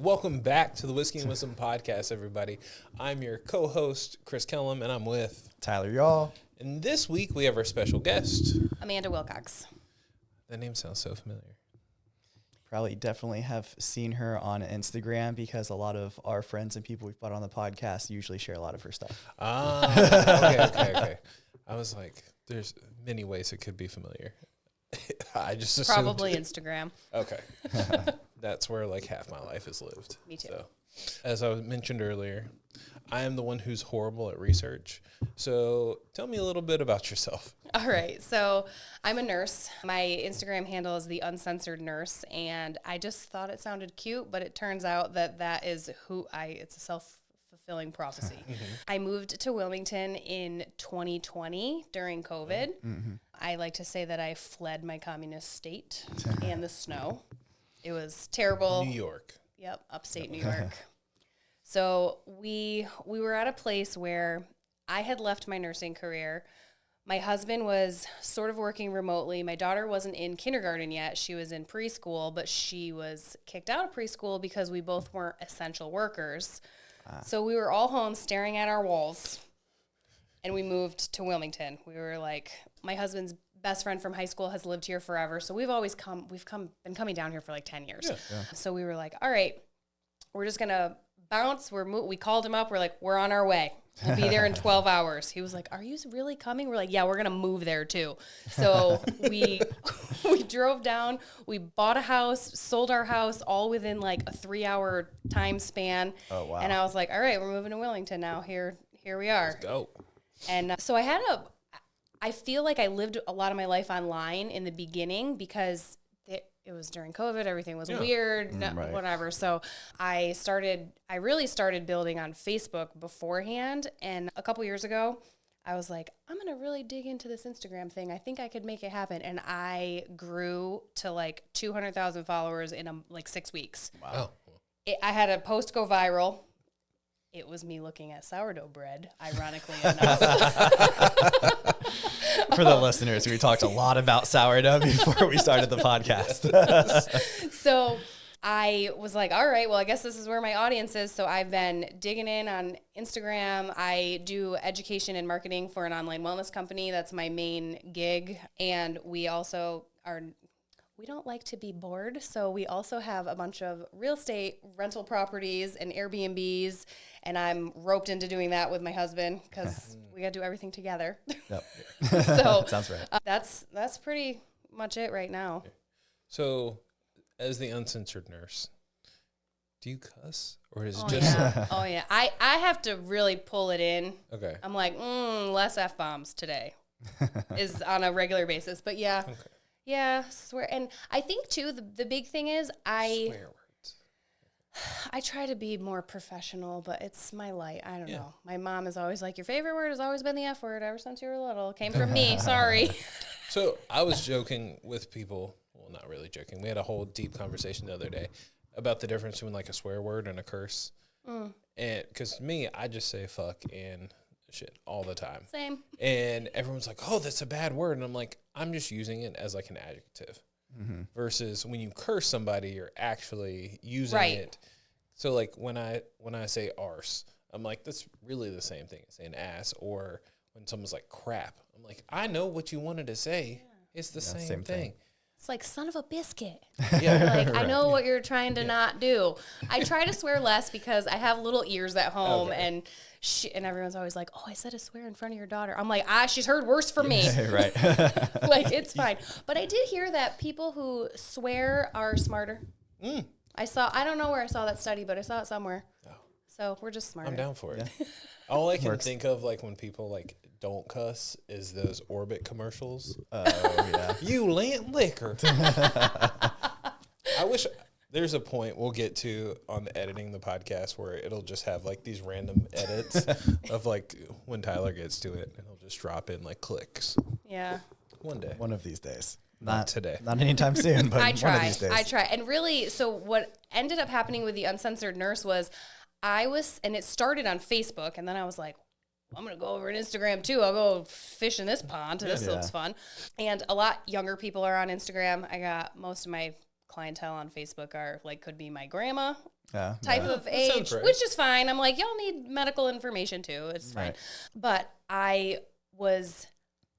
Welcome back to the Whiskey and Wisdom podcast, everybody. I'm your co-host, Chris Kellum, and I'm with Tyler, y'all. And this week we have our special guest, Amanda Wilcox. That name sounds so familiar. Probably definitely have seen her on Instagram because a lot of our friends and people we've brought on the podcast usually share a lot of her stuff. Okay. I was like, there's many ways it could be familiar. I just assumed. Probably Instagram. Okay. That's where like half my life is lived. Me too. So, as I mentioned earlier, I am the one who's horrible at research. So tell me a little bit about yourself. All right. So I'm a nurse. My Instagram handle is the Uncensored Nurse, and I just thought it sounded cute, but it turns out that is it's a self-fulfilling prophecy. I moved to Wilmington in 2020 during COVID. I like to say that I fled my communist state and the snow. It was terrible. New York. Yep, upstate New York. So we were at a place where I had left my nursing career. My husband was sort of working remotely. My daughter wasn't in kindergarten yet. She was in preschool, but she was kicked out of preschool because we both weren't essential workers. So we were all home staring at our walls, and we moved to Wilmington. We were like, my husband's best friend from high school has lived here forever. So we've been coming down here for like 10 years. Yeah. So we were like, all right, we're just going to bounce. We called him up. We're like, we're on our way. We'll be there in 12 hours. He was like, are you really coming? We're like, yeah, we're going to move there too. So we drove down, we bought a house, sold our house all within like a 3-hour time span. Oh, wow. And I was like, all right, we're moving to Wilmington now. Here we are. Let's go. And so I feel like I lived a lot of my life online in the beginning because it was during COVID. Everything was weird, right. Whatever. So I really started building on Facebook beforehand. And a couple years ago, I was like, I'm going to really dig into this Instagram thing. I think I could make it happen. And I grew to like 200,000 followers in like 6 weeks. Wow. I had a post go viral. It was me looking at sourdough bread, ironically enough. For the listeners, we talked a lot about sourdough before we started the podcast. So I was like, all right, well, I guess this is where my audience is. So I've been digging in on Instagram. I do education and marketing for an online wellness company. That's my main gig. And we also we don't like to be bored, so we also have a bunch of real estate rental properties and Airbnbs, and I'm roped into doing that with my husband because we got to do everything together. Yep. So sounds right. That's pretty much it right now. So, as the uncensored nurse, do you cuss? Or is it Oh, yeah. I have to really pull it in. Okay. I'm like, less F-bombs today is on a regular basis. But yeah. Okay. Yeah, swear. And I think, too, the big thing is Swear words. I try to be more professional, but it's my light. I don't know. My mom is always like, your favorite word has always been the F word ever since you were little. It came from me. Sorry. So I was joking with people. Well, not really joking. We had a whole deep conversation the other day about the difference between like a swear word and a curse. And because me, I just say fuck and shit all the time. Same. And everyone's like, oh, that's a bad word. And I'm like, I'm just using it as like an adjective. Versus when you curse somebody, you're actually using it. So like when I say arse, I'm like, that's really the same thing as saying ass. Or when someone's like crap, I'm like, I know what you wanted to say. It's the same thing. It's like, son of a biscuit. Yeah. Like, I know what you're trying to not do. I try to swear less because I have little ears at home, and everyone's always like, oh, I said a swear in front of your daughter. I'm like, she's heard worse from me. Right. Like, it's fine. But I did hear that people who swear are smarter. I don't know where I saw that study, but I saw it somewhere. Oh. So we're just smarter. I'm down for it. Yeah. All I can think of, like, when people, like, don't cuss is those Orbit commercials. Oh, yeah. You lent liquor. I wish there's a point we'll get to on the editing the podcast where it'll just have, like, these random edits of, like, when Tyler gets to it, and he'll just drop in, like, clicks. Yeah. One day. One of these days. Not today. Not anytime soon, but one of these days. I try. And really, so what ended up happening with the Uncensored Nurse was and it started on Facebook, and then I was like, I'm going to go over on Instagram too. I'll go fish in this pond. This looks fun. And a lot younger people are on Instagram. I got most of my clientele on Facebook are like, could be my grandma Yeah. type Yeah. of age, right. which is fine. I'm like, y'all need medical information too. It's fine. Right. But I was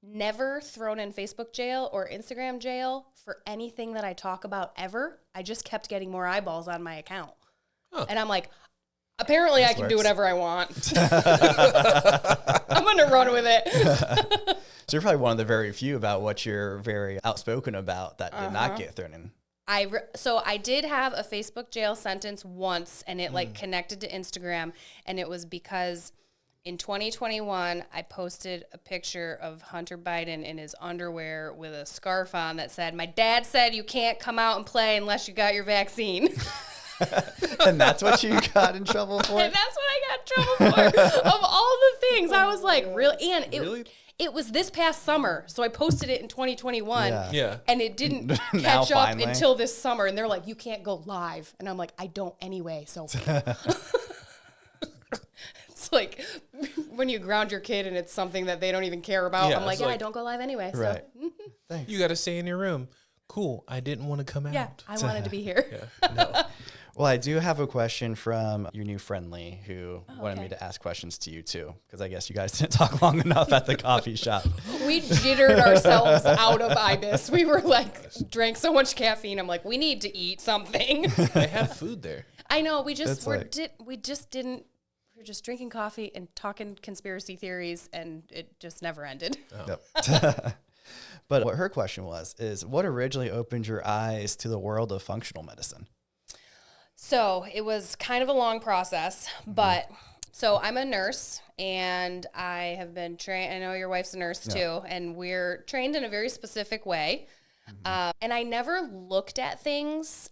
never thrown in Facebook jail or Instagram jail for anything that I talk about ever. I just kept getting more eyeballs on my account. Huh. And I'm like, apparently I can do works. whatever I want. I'm going to run with it. So you're probably one of the very few about what you're very outspoken about that did not get thrown in. So I did have a Facebook jail sentence once, and it like connected to Instagram, and it was because in 2021 I posted a picture of Hunter Biden in his underwear with a scarf on that said, "My dad said you can't come out and play unless you got your vaccine." And that's what you got in trouble for? And that's what I got in trouble for. Of all the things, I was like, really? And Really? it was this past summer, so I posted it in 2021. Yeah. And it didn't Now catch up finally. until this summer. And they're like, you can't go live. And I'm like, I don't anyway. So it's like when you ground your kid and it's something that they don't even care about. Yeah, I'm like, it's yeah, I like- don't go live anyway. Right. So Thanks. You got to stay in your room. Cool. I didn't want to come out. yeah, I wanted to be here. Yeah. No. Well, I do have a question from your new friendly who wanted me okay. to ask questions to you too, because I guess you guys didn't talk long enough at the coffee shop. We jittered ourselves out of Ibis. We were like, drank so much caffeine. I'm like, we need to eat something. They have food there. I know. We just It's like- we just didn't. We were just drinking coffee and talking conspiracy theories, and it just never ended. Yep. But what her question is what originally opened your eyes to the world of functional medicine? So it was kind of a long process, but so I'm a nurse and I have been trained. I know your wife's a nurse too, and we're trained in a very specific way. And I never looked at things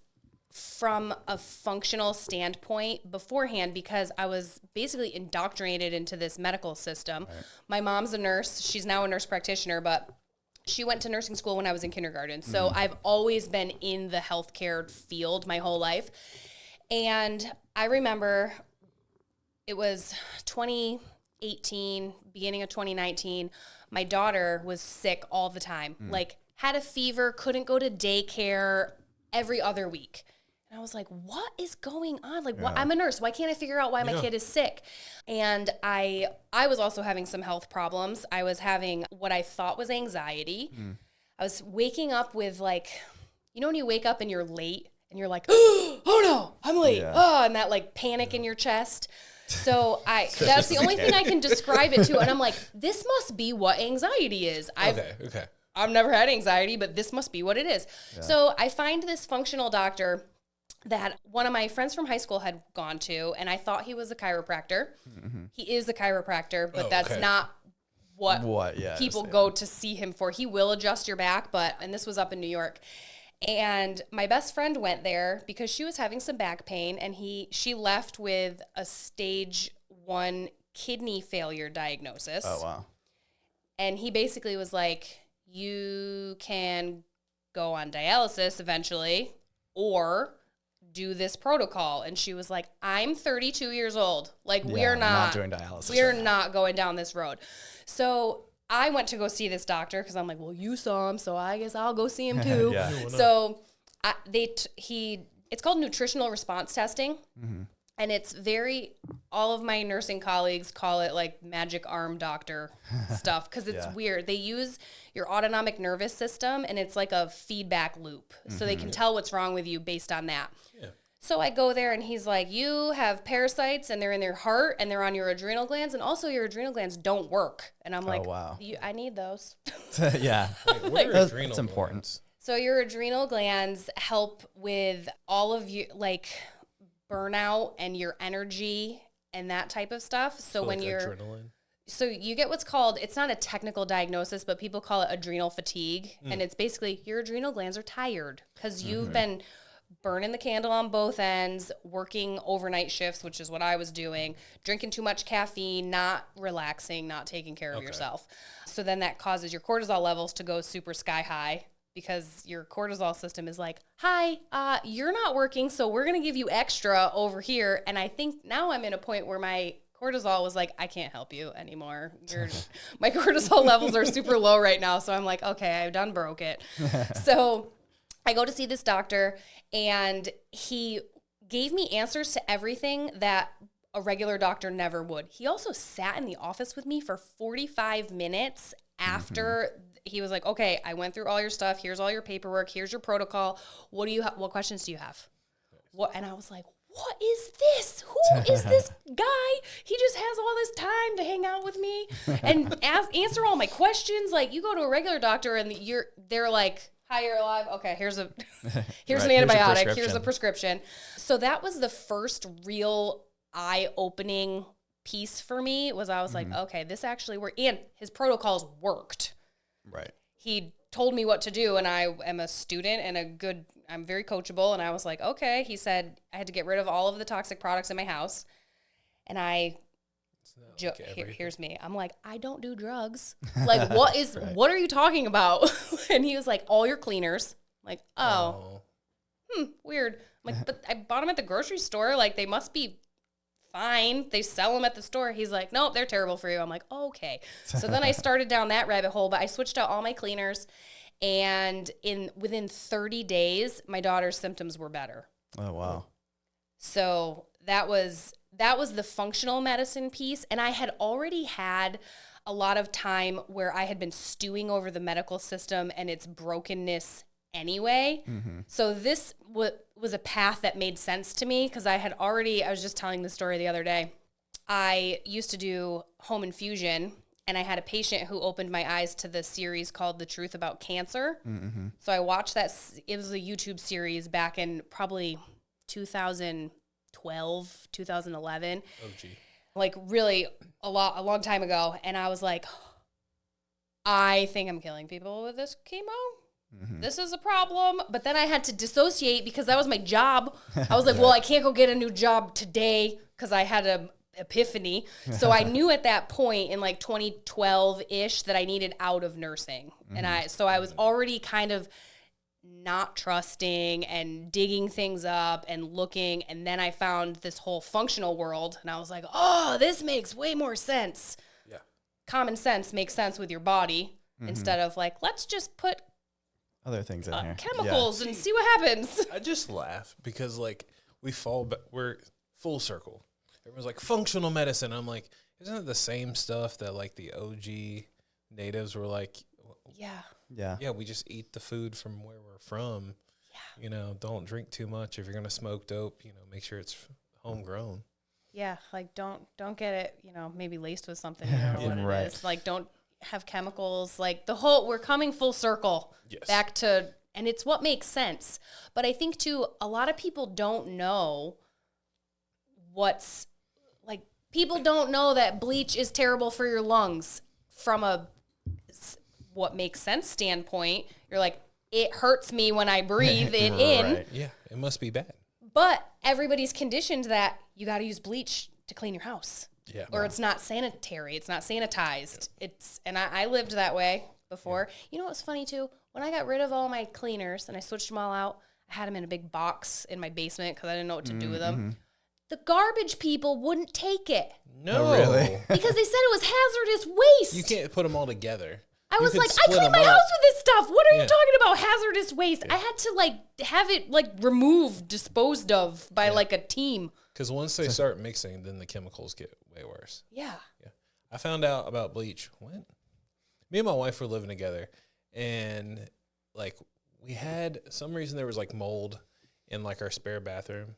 from a functional standpoint beforehand because I was basically indoctrinated into this medical system. Right. My mom's a nurse. She's now a nurse practitioner, but she went to nursing school when I was in kindergarten. So I've always been in the healthcare field my whole life. And I remember it was 2018, beginning of 2019. My daughter was sick all the time, like had a fever, couldn't go to daycare every other week. And I was like, what is going on? Like, what? I'm a nurse. Why can't I figure out why my kid is sick? And I was also having some health problems. I was having what I thought was anxiety. I was waking up with like, you know, when you wake up and you're late and you're like, oh no, I'm late. Yeah. Oh, and that like panic in your chest. So that's the only thing I can describe it to. And I'm like, this must be what anxiety is. Okay. I've never had anxiety, but this must be what it is. Yeah. So I find this functional doctor that one of my friends from high school had gone to, and I thought he was a chiropractor. He is a chiropractor, but that's not what people go to see him for. He will adjust your back, and this was up in New York. And my best friend went there because she was having some back pain, and she left with a stage 1 kidney failure diagnosis. Oh, wow. And he basically was like, you can go on dialysis eventually or do this protocol. And she was like, I'm 32 years old. Like, we're not doing dialysis. We're not going down this road. So I went to go see this doctor because I'm like, well, you saw him, so I guess I'll go see him too. So it's called nutritional response testing. And it's all of my nursing colleagues call it like magic arm doctor stuff because it's weird. They use your autonomic nervous system and it's like a feedback loop. So they can tell what's wrong with you based on that. Yeah. So I go there and he's like, you have parasites and they're in your heart and they're on your adrenal glands. And also your adrenal glands don't work. And I'm like, wow. I need those. Yeah. That's important. So your adrenal glands help with all of you, like burnout and your energy and that type of stuff. So when you're adrenaline. So you get what's called, it's not a technical diagnosis, but people call it adrenal fatigue. And it's basically your adrenal glands are tired because you've been burning the candle on both ends, working overnight shifts, which is what I was doing, drinking too much caffeine, not relaxing, not taking care of yourself. So then that causes your cortisol levels to go super sky high because your cortisol system is like, hi, you're not working, so we're going to give you extra over here. And I think now I'm in a point where my cortisol was like, I can't help you anymore. My cortisol levels are super low right now. So I'm like, okay, I've done broke it. So I go to see this doctor, and he gave me answers to everything that a regular doctor never would. He also sat in the office with me for 45 minutes after he was like, okay, I went through all your stuff. Here's all your paperwork. Here's your protocol. What questions do you have? What? And I was like, what is this? Who is this guy? He just has all this time to hang out with me and answer all my questions. Like, you go to a regular doctor and they're like, hi, you're alive. Okay, here's an antibiotic. Here's a prescription. So that was the first real eye-opening piece for me. I was like, okay, this actually worked. And his protocols worked. Right. He told me what to do, and I am a student and I'm very coachable. And I was like, okay. He said I had to get rid of all of the toxic products in my house. And here's me. I'm like, I don't do drugs. Like, what are you talking about? And he was like, all your cleaners. I'm like, weird. I'm like, but I bought them at the grocery store. Like, they must be fine. They sell them at the store. He's like, nope, they're terrible for you. I'm like, okay. So then I started down that rabbit hole, but I switched out all my cleaners, and within 30 days, my daughter's symptoms were better. Oh, wow. So that was the functional medicine piece, and I had already had a lot of time where I had been stewing over the medical system and its brokenness anyway. So this was a path that made sense to me, because I was just telling the story the other day. I used to do home infusion, and I had a patient who opened my eyes to the series called The Truth About Cancer. So I watched that. It was a YouTube series back in probably 2012, 2011. Oh, gee. Like, really a long time ago. And I was like, I think I'm killing people with this chemo. This is a problem. But then I had to dissociate because that was my job. I was like, well, I can't go get a new job today because I had an epiphany. So I knew at that point in like 2012-ish that I needed out of nursing. And I was already kind of not trusting and digging things up and looking. And then I found this whole functional world, and I was like, oh, this makes way more sense. Yeah. Common sense makes sense with your body instead of like, let's just put other things in here. Chemicals and see what happens. I just laugh because like we're full circle. Everyone's like functional medicine. I'm like, isn't it the same stuff that like the OG natives were like? Yeah, we just eat the food from where we're from. Yeah. You know, don't drink too much. If you're going to smoke dope, make sure it's homegrown. Yeah, like don't get it, maybe laced with something. You know what right. It is. Like, don't have chemicals. Like, we're coming full circle back to, and it's what makes sense. But I think too, a lot of people don't know people don't know that bleach is terrible for your lungs from a what makes sense standpoint. You're like, it hurts me when I breathe it in. Right. Yeah, it must be bad. But everybody's conditioned that you got to use bleach to clean your house. Yeah. Or it's not sanitary. It's not sanitized. Yeah. And I lived that way before. Yeah. You know what's funny too? When I got rid of all my cleaners and I switched them all out, I had them in a big box in my basement because I didn't know what to do with them. The garbage people wouldn't take it. No. Oh, really? Because they said it was hazardous waste. You can't put them all together. I was like, I clean my house with this stuff. What are you talking about? Hazardous waste. Yeah. I had to have it removed, disposed of by a team. Because once they start mixing, then the chemicals get way worse. Yeah. I found out about bleach. What? Me and my wife were living together, and we had some reason there was mold in our spare bathroom.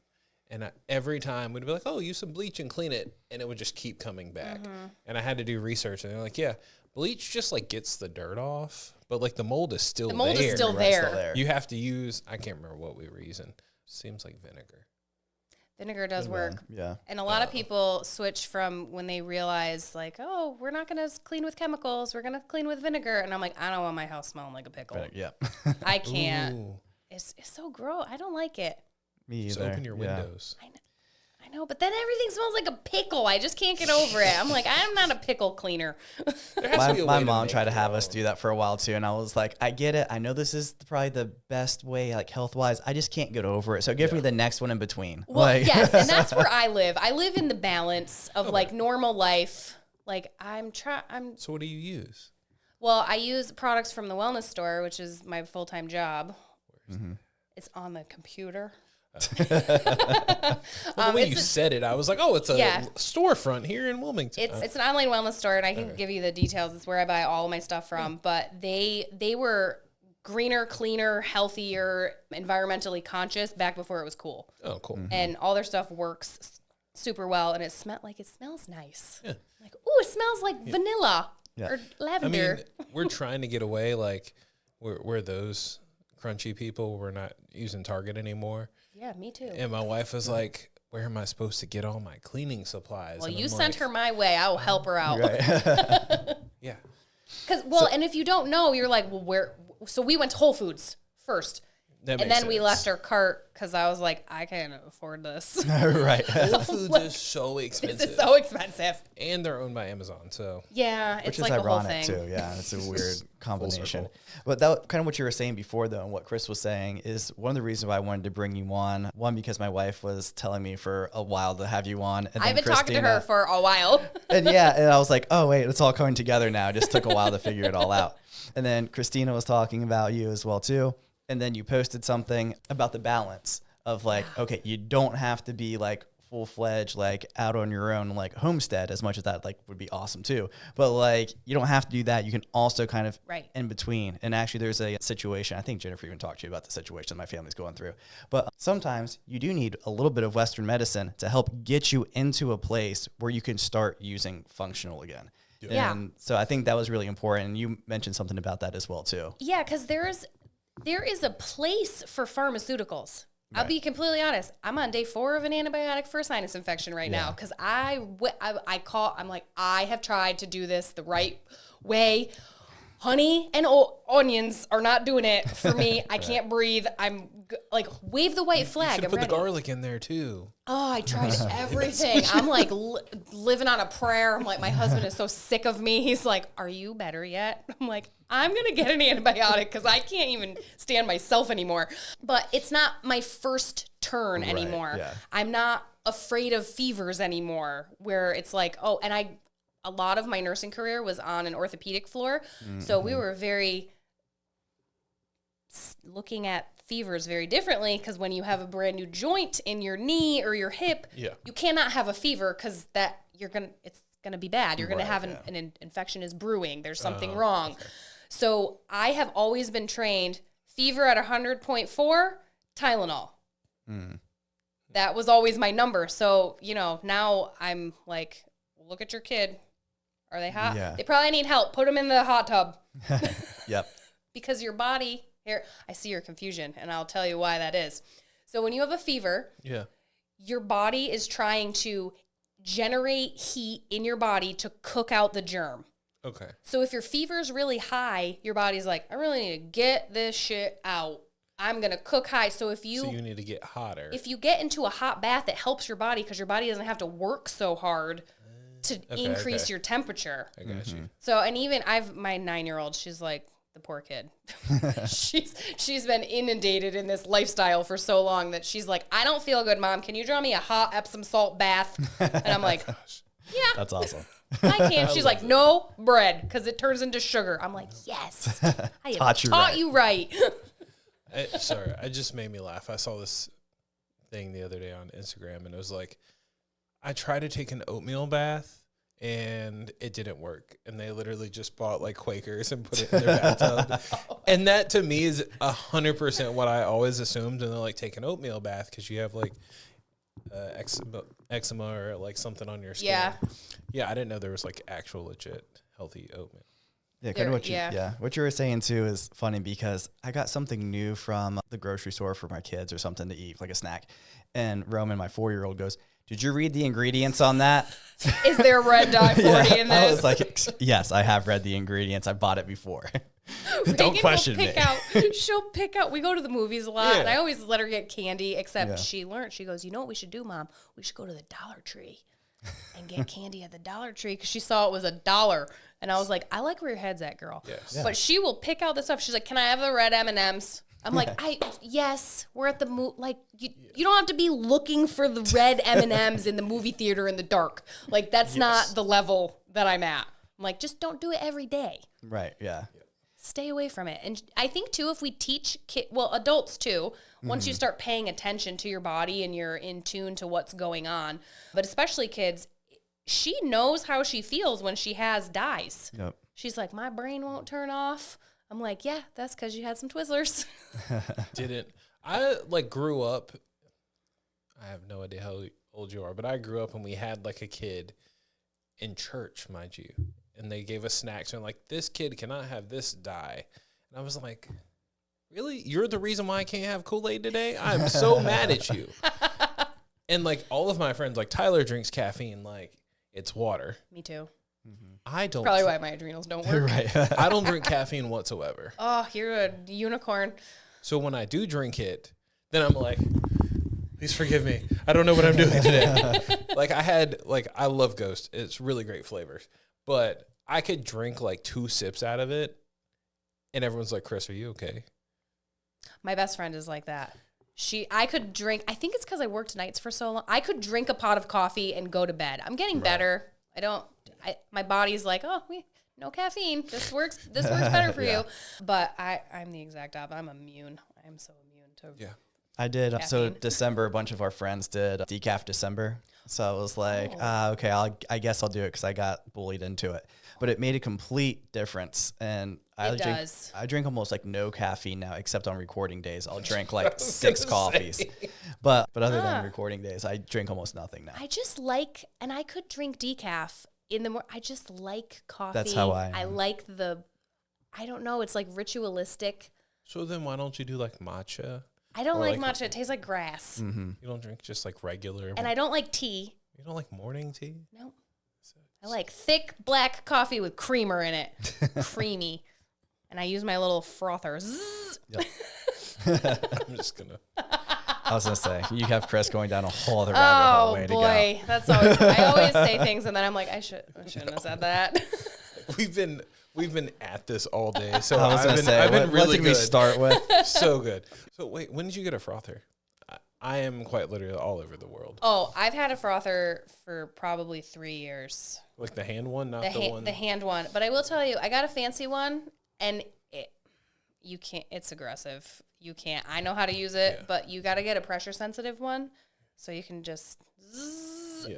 And every time we'd be like, oh, use some bleach and clean it. And it would just keep coming back. And I had to do research. And they're like, yeah, bleach just gets the dirt off. But the mold is still there. The mold is still there. You have to use, I can't remember what we were using. Seems like vinegar. Vinegar does work. Yeah. And a lot of people switch from when they realize oh, we're not going to clean with chemicals. We're going to clean with vinegar. And I'm like, I don't want my house smelling like a pickle. Yeah. I can't. It's so gross. I don't like it. Me either. Just open your windows. I know, but then everything smells like a pickle. I just can't get over it. I'm like, I'm not a pickle cleaner. My mom tried to have us do that for a while too, and I was like, I get it. I know this is probably the best way, health-wise. I just can't get over it. So give me the next one in between. Well, yes, and that's where I live. I live in the balance of normal life. So what do you use? Well, I use products from the wellness store, which is my full-time job. It's on the computer. Well, the way you said it, I was like, oh, it's a storefront here in Wilmington. It's an online wellness store, and I can give you the details. It's where I buy all my stuff from. But they were greener, cleaner, healthier, environmentally conscious back before it was cool. Oh, cool. And all their stuff works super well, and it smells nice. Yeah. Like, ooh, it smells like vanilla or lavender. I mean, we're trying to get away, like, we're those crunchy people. We're not using Target anymore. Yeah, me too. And my wife was like, where am I supposed to get all my cleaning supplies? Well, and you I'm sent like, her my way. I will help her out. Right. Yeah. And if you don't know, you're like, well, where? So we went to Whole Foods first. And then we left our cart because I was like, I can't afford this. Right. Whole Foods is so expensive. It's so expensive. And they're owned by Amazon, so. Yeah, it's Which like is a whole ironic thing. too. Yeah, it's a weird combination. But that kind of what you were saying before, though, and what Chris was saying is one of the reasons why I wanted to bring you on. One, because my wife was telling me for a while to have you on. And I've been talking to her for a while. and I was like, oh, wait, it's all coming together now. It just took a while to figure it all out. And then Christina was talking about you as well, too. And then you posted something about the balance of like, okay, you don't have to be like full-fledged, like out on your own, like homestead, as much as that like would be awesome too. But like, you don't have to do that. You can also kind of in between. And actually there's a situation, I think Jennifer even talked to you about the situation my family's going through. But sometimes you do need a little bit of Western medicine to help get you into a place where you can start using functional again. Yeah. And so I think that was really important. And you mentioned something about that as well too. Yeah, because there is a place for pharmaceuticals. Right. I'll be completely honest. I'm on day 4 of an antibiotic for a sinus infection right now because I'm like, I have tried to do this the right way. Honey and onions are not doing it for me. I can't breathe. I'm like, wave the white flag. You should put the garlic in there too. Oh, I tried everything. I'm like living on a prayer. I'm like, my husband is so sick of me. He's like, are you better yet? I'm like, I'm going to get an antibiotic because I can't even stand myself anymore. But it's not my first turn anymore. Yeah. I'm not afraid of fevers anymore where it's like, oh, and a lot of my nursing career was on an orthopedic floor. Mm-hmm. So we were looking at fevers very differently because when you have a brand new joint in your knee or your hip, you cannot have a fever because it's gonna be bad. You're gonna have an infection is brewing. There's something wrong. Okay. So I have always been trained fever at 100.4, Tylenol. Mm. That was always my number. So now I'm like, look at your kid. Are they hot? Yeah. They probably need help. Put them in the hot tub. Yep. Because your body. Here, I see your confusion, and I'll tell you why that is. So when you have a fever, your body is trying to generate heat in your body to cook out the germ. Okay. So if your fever is really high, your body's like, I really need to get this shit out. I'm going to cook high. So you need to get hotter. If you get into a hot bath, it helps your body because your body doesn't have to work so hard to increase your temperature. I got you. So, and even my 9-year-old, she's like, the poor kid. she's been inundated in this lifestyle for so long that she's like, I don't feel good, Mom. Can you draw me a hot Epsom salt bath? And I'm like, yeah. That's awesome. I can. She's like, no bread because it turns into sugar. I'm like, yes. I have taught you right. Sorry, it just made me laugh. I saw this thing the other day on Instagram, and it was like, I tried to take an oatmeal bath, and it didn't work. And they literally just bought like Quakers and put it in their bathtub. And that to me is 100% what I always assumed. And they're like, take an oatmeal bath because you have like eczema or like something on your skin. Yeah. Yeah, I didn't know there was like actual legit healthy oatmeal. Yeah, kind of what you were saying too is funny because I got something new from the grocery store for my kids or something to eat, like a snack. And Roman, my 4-year-old, goes, did you read the ingredients on that? Is there red dye 40 in this? I was like, yes, I have read the ingredients. I bought it before. Don't question me. She'll pick out. We go to the movies a lot, and I always let her get candy, except she learned. She goes, you know what we should do, Mom? We should go to the Dollar Tree and get candy at the Dollar Tree because she saw it was $1. And I was like, I like where your head's at, girl. Yes. Yeah. But she will pick out the stuff. She's like, can I have the red M&Ms? I'm like, yes, we're at the like you don't have to be looking for the red M&Ms in the movie theater in the dark. Like that's not the level that I'm at. I'm like, just don't do it every day. Right. Yeah. stay away from it. And I think too, if we teach adults too, once you start paying attention to your body and you're in tune to what's going on, but especially kids, she knows how she feels when she has dyes. Yep. She's like, my brain won't turn off. I'm like, yeah, that's because you had some Twizzlers. I like grew up. I have no idea how old you are, but I grew up and we had like a kid in church, mind you, and they gave us snacks and like, this kid cannot have this dye. And I was like, really? You're the reason why I can't have Kool-Aid today? I'm so mad at you. And like all of my friends, like Tyler drinks caffeine like it's water. Me too. I don't. Probably why my adrenals don't work. Right. I don't drink caffeine whatsoever. Oh, you're a unicorn. So when I do drink it, then I'm like, please forgive me. I don't know what I'm doing today. I love Ghost. It's really great flavors. But I could drink like 2 sips out of it, and everyone's like, Chris, are you okay? My best friend is like that. I could drink, I think it's because I worked nights for so long. I could drink a pot of coffee and go to bed. I'm getting better. My body's like, no caffeine. This works better for you. But I'm the exact opposite. I'm immune. I'm so immune to I did. caffeine. So December, a bunch of our friends did decaf December. So I was like, okay, I guess I'll do it because I got bullied into it. But it made a complete difference. And I drink almost like no caffeine now, except on recording days. I'll drink like 6 coffees. But other than recording days, I drink almost nothing now. I just like, and I could drink decaf in the morning. I just like coffee. That's how I am. I like I don't know, it's like ritualistic. So then why don't you do like matcha? I don't like matcha. It tastes like grass. Mm-hmm. You don't drink just like regular. And I don't like tea. You don't like morning tea? No. I like thick black coffee with creamer in it. Creamy. And I use my little frother. I'm just going to. I was going to say, you have Chris going down a whole other rabbit hole way to go. Oh, boy. That's always, I always say things and then I'm like, I shouldn't have said that. We've been at this all day. So I was going to say, I've been really what did good. we start with? So good. So wait, when did you get a frother? I am quite literally all over the world. Oh, I've had a frother for probably 3 years. Like the hand one, not the one? The hand one. But I will tell you, I got a fancy one, and you can't, it's aggressive. You can't. I know how to use it, but you got to get a pressure-sensitive one, so you can just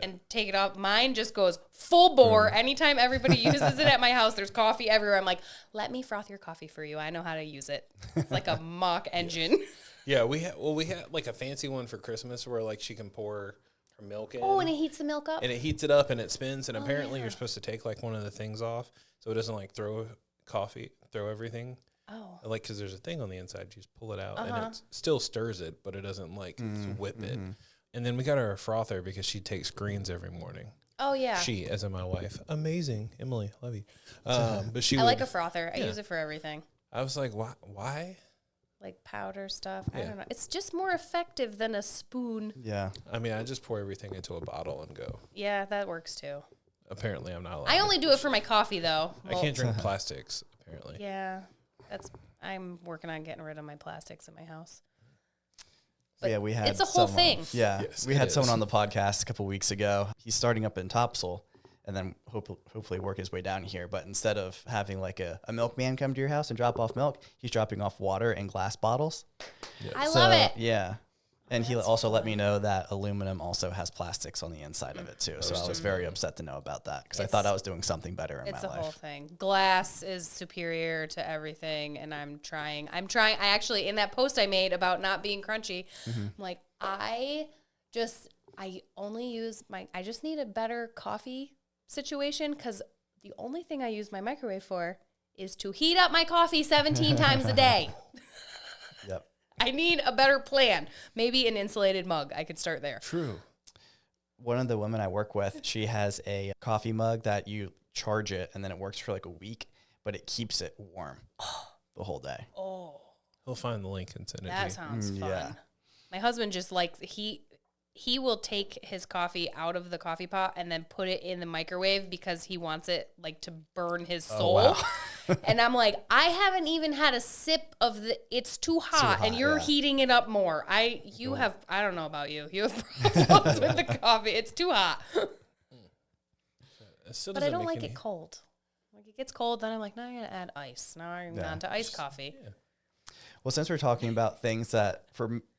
and take it off. Mine just goes full bore. Anytime everybody uses it at my house, there's coffee everywhere. I'm like, let me froth your coffee for you. I know how to use it. It's like a mock engine. Yeah, we had like a fancy one for Christmas where like she can pour her milk in. Oh, and it heats the milk up? And it heats it up and it spins, and apparently you're supposed to take like one of the things off so it doesn't like throw everything. Oh. Like, because there's a thing on the inside, you just pull it out and it still stirs it, but it doesn't like whip it. And then we got her a frother because she takes greens every morning. Oh, yeah. She, as in my wife. Amazing. Emily, love you. But I like a frother. I use it for everything. I was like, why? Like powder stuff. I don't know. It's just more effective than a spoon. Yeah. I mean, I just pour everything into a bottle and go. Yeah, that works too. Apparently, I'm not allowed. I only do it for my coffee, though. I can't drink plastics, apparently. Yeah. I'm working on getting rid of my plastics in my house. But yeah, we had it's a whole thing. Yeah, yes, we had someone on the podcast a couple weeks ago. He's starting up in Topsail and then hopefully work his way down here. But instead of having like a milkman come to your house and drop off milk, he's dropping off water in glass bottles. Yes. I love it. Yeah. And he also let me know that aluminum also has plastics on the inside of it too. So I was very upset to know about that because I thought I was doing something better in my life. It's a whole thing. Glass is superior to everything, and I'm trying. I actually, in that post I made about not being crunchy, I'm like, I just need a better coffee situation because the only thing I use my microwave for is to heat up my coffee 17 times a day. Yep. I need a better plan. Maybe an insulated mug. I could start there. True. One of the women I work with, she has a coffee mug that you charge it and then it works for like a week, but it keeps it warm the whole day. Oh. He'll find the link and send it to you. That sounds fun. Yeah. My husband just likes, he will take his coffee out of the coffee pot and then put it in the microwave because he wants it like to burn his soul. wow. And I'm like, I haven't even had a sip of it's too hot and you're heating it up more. I don't know about you. You have problems with the coffee. It's too hot. But I don't like it cold. Like it gets cold, then I'm like, no, I'm going to add ice. Now I'm on to iced coffee. Yeah. Well, since we're talking about things that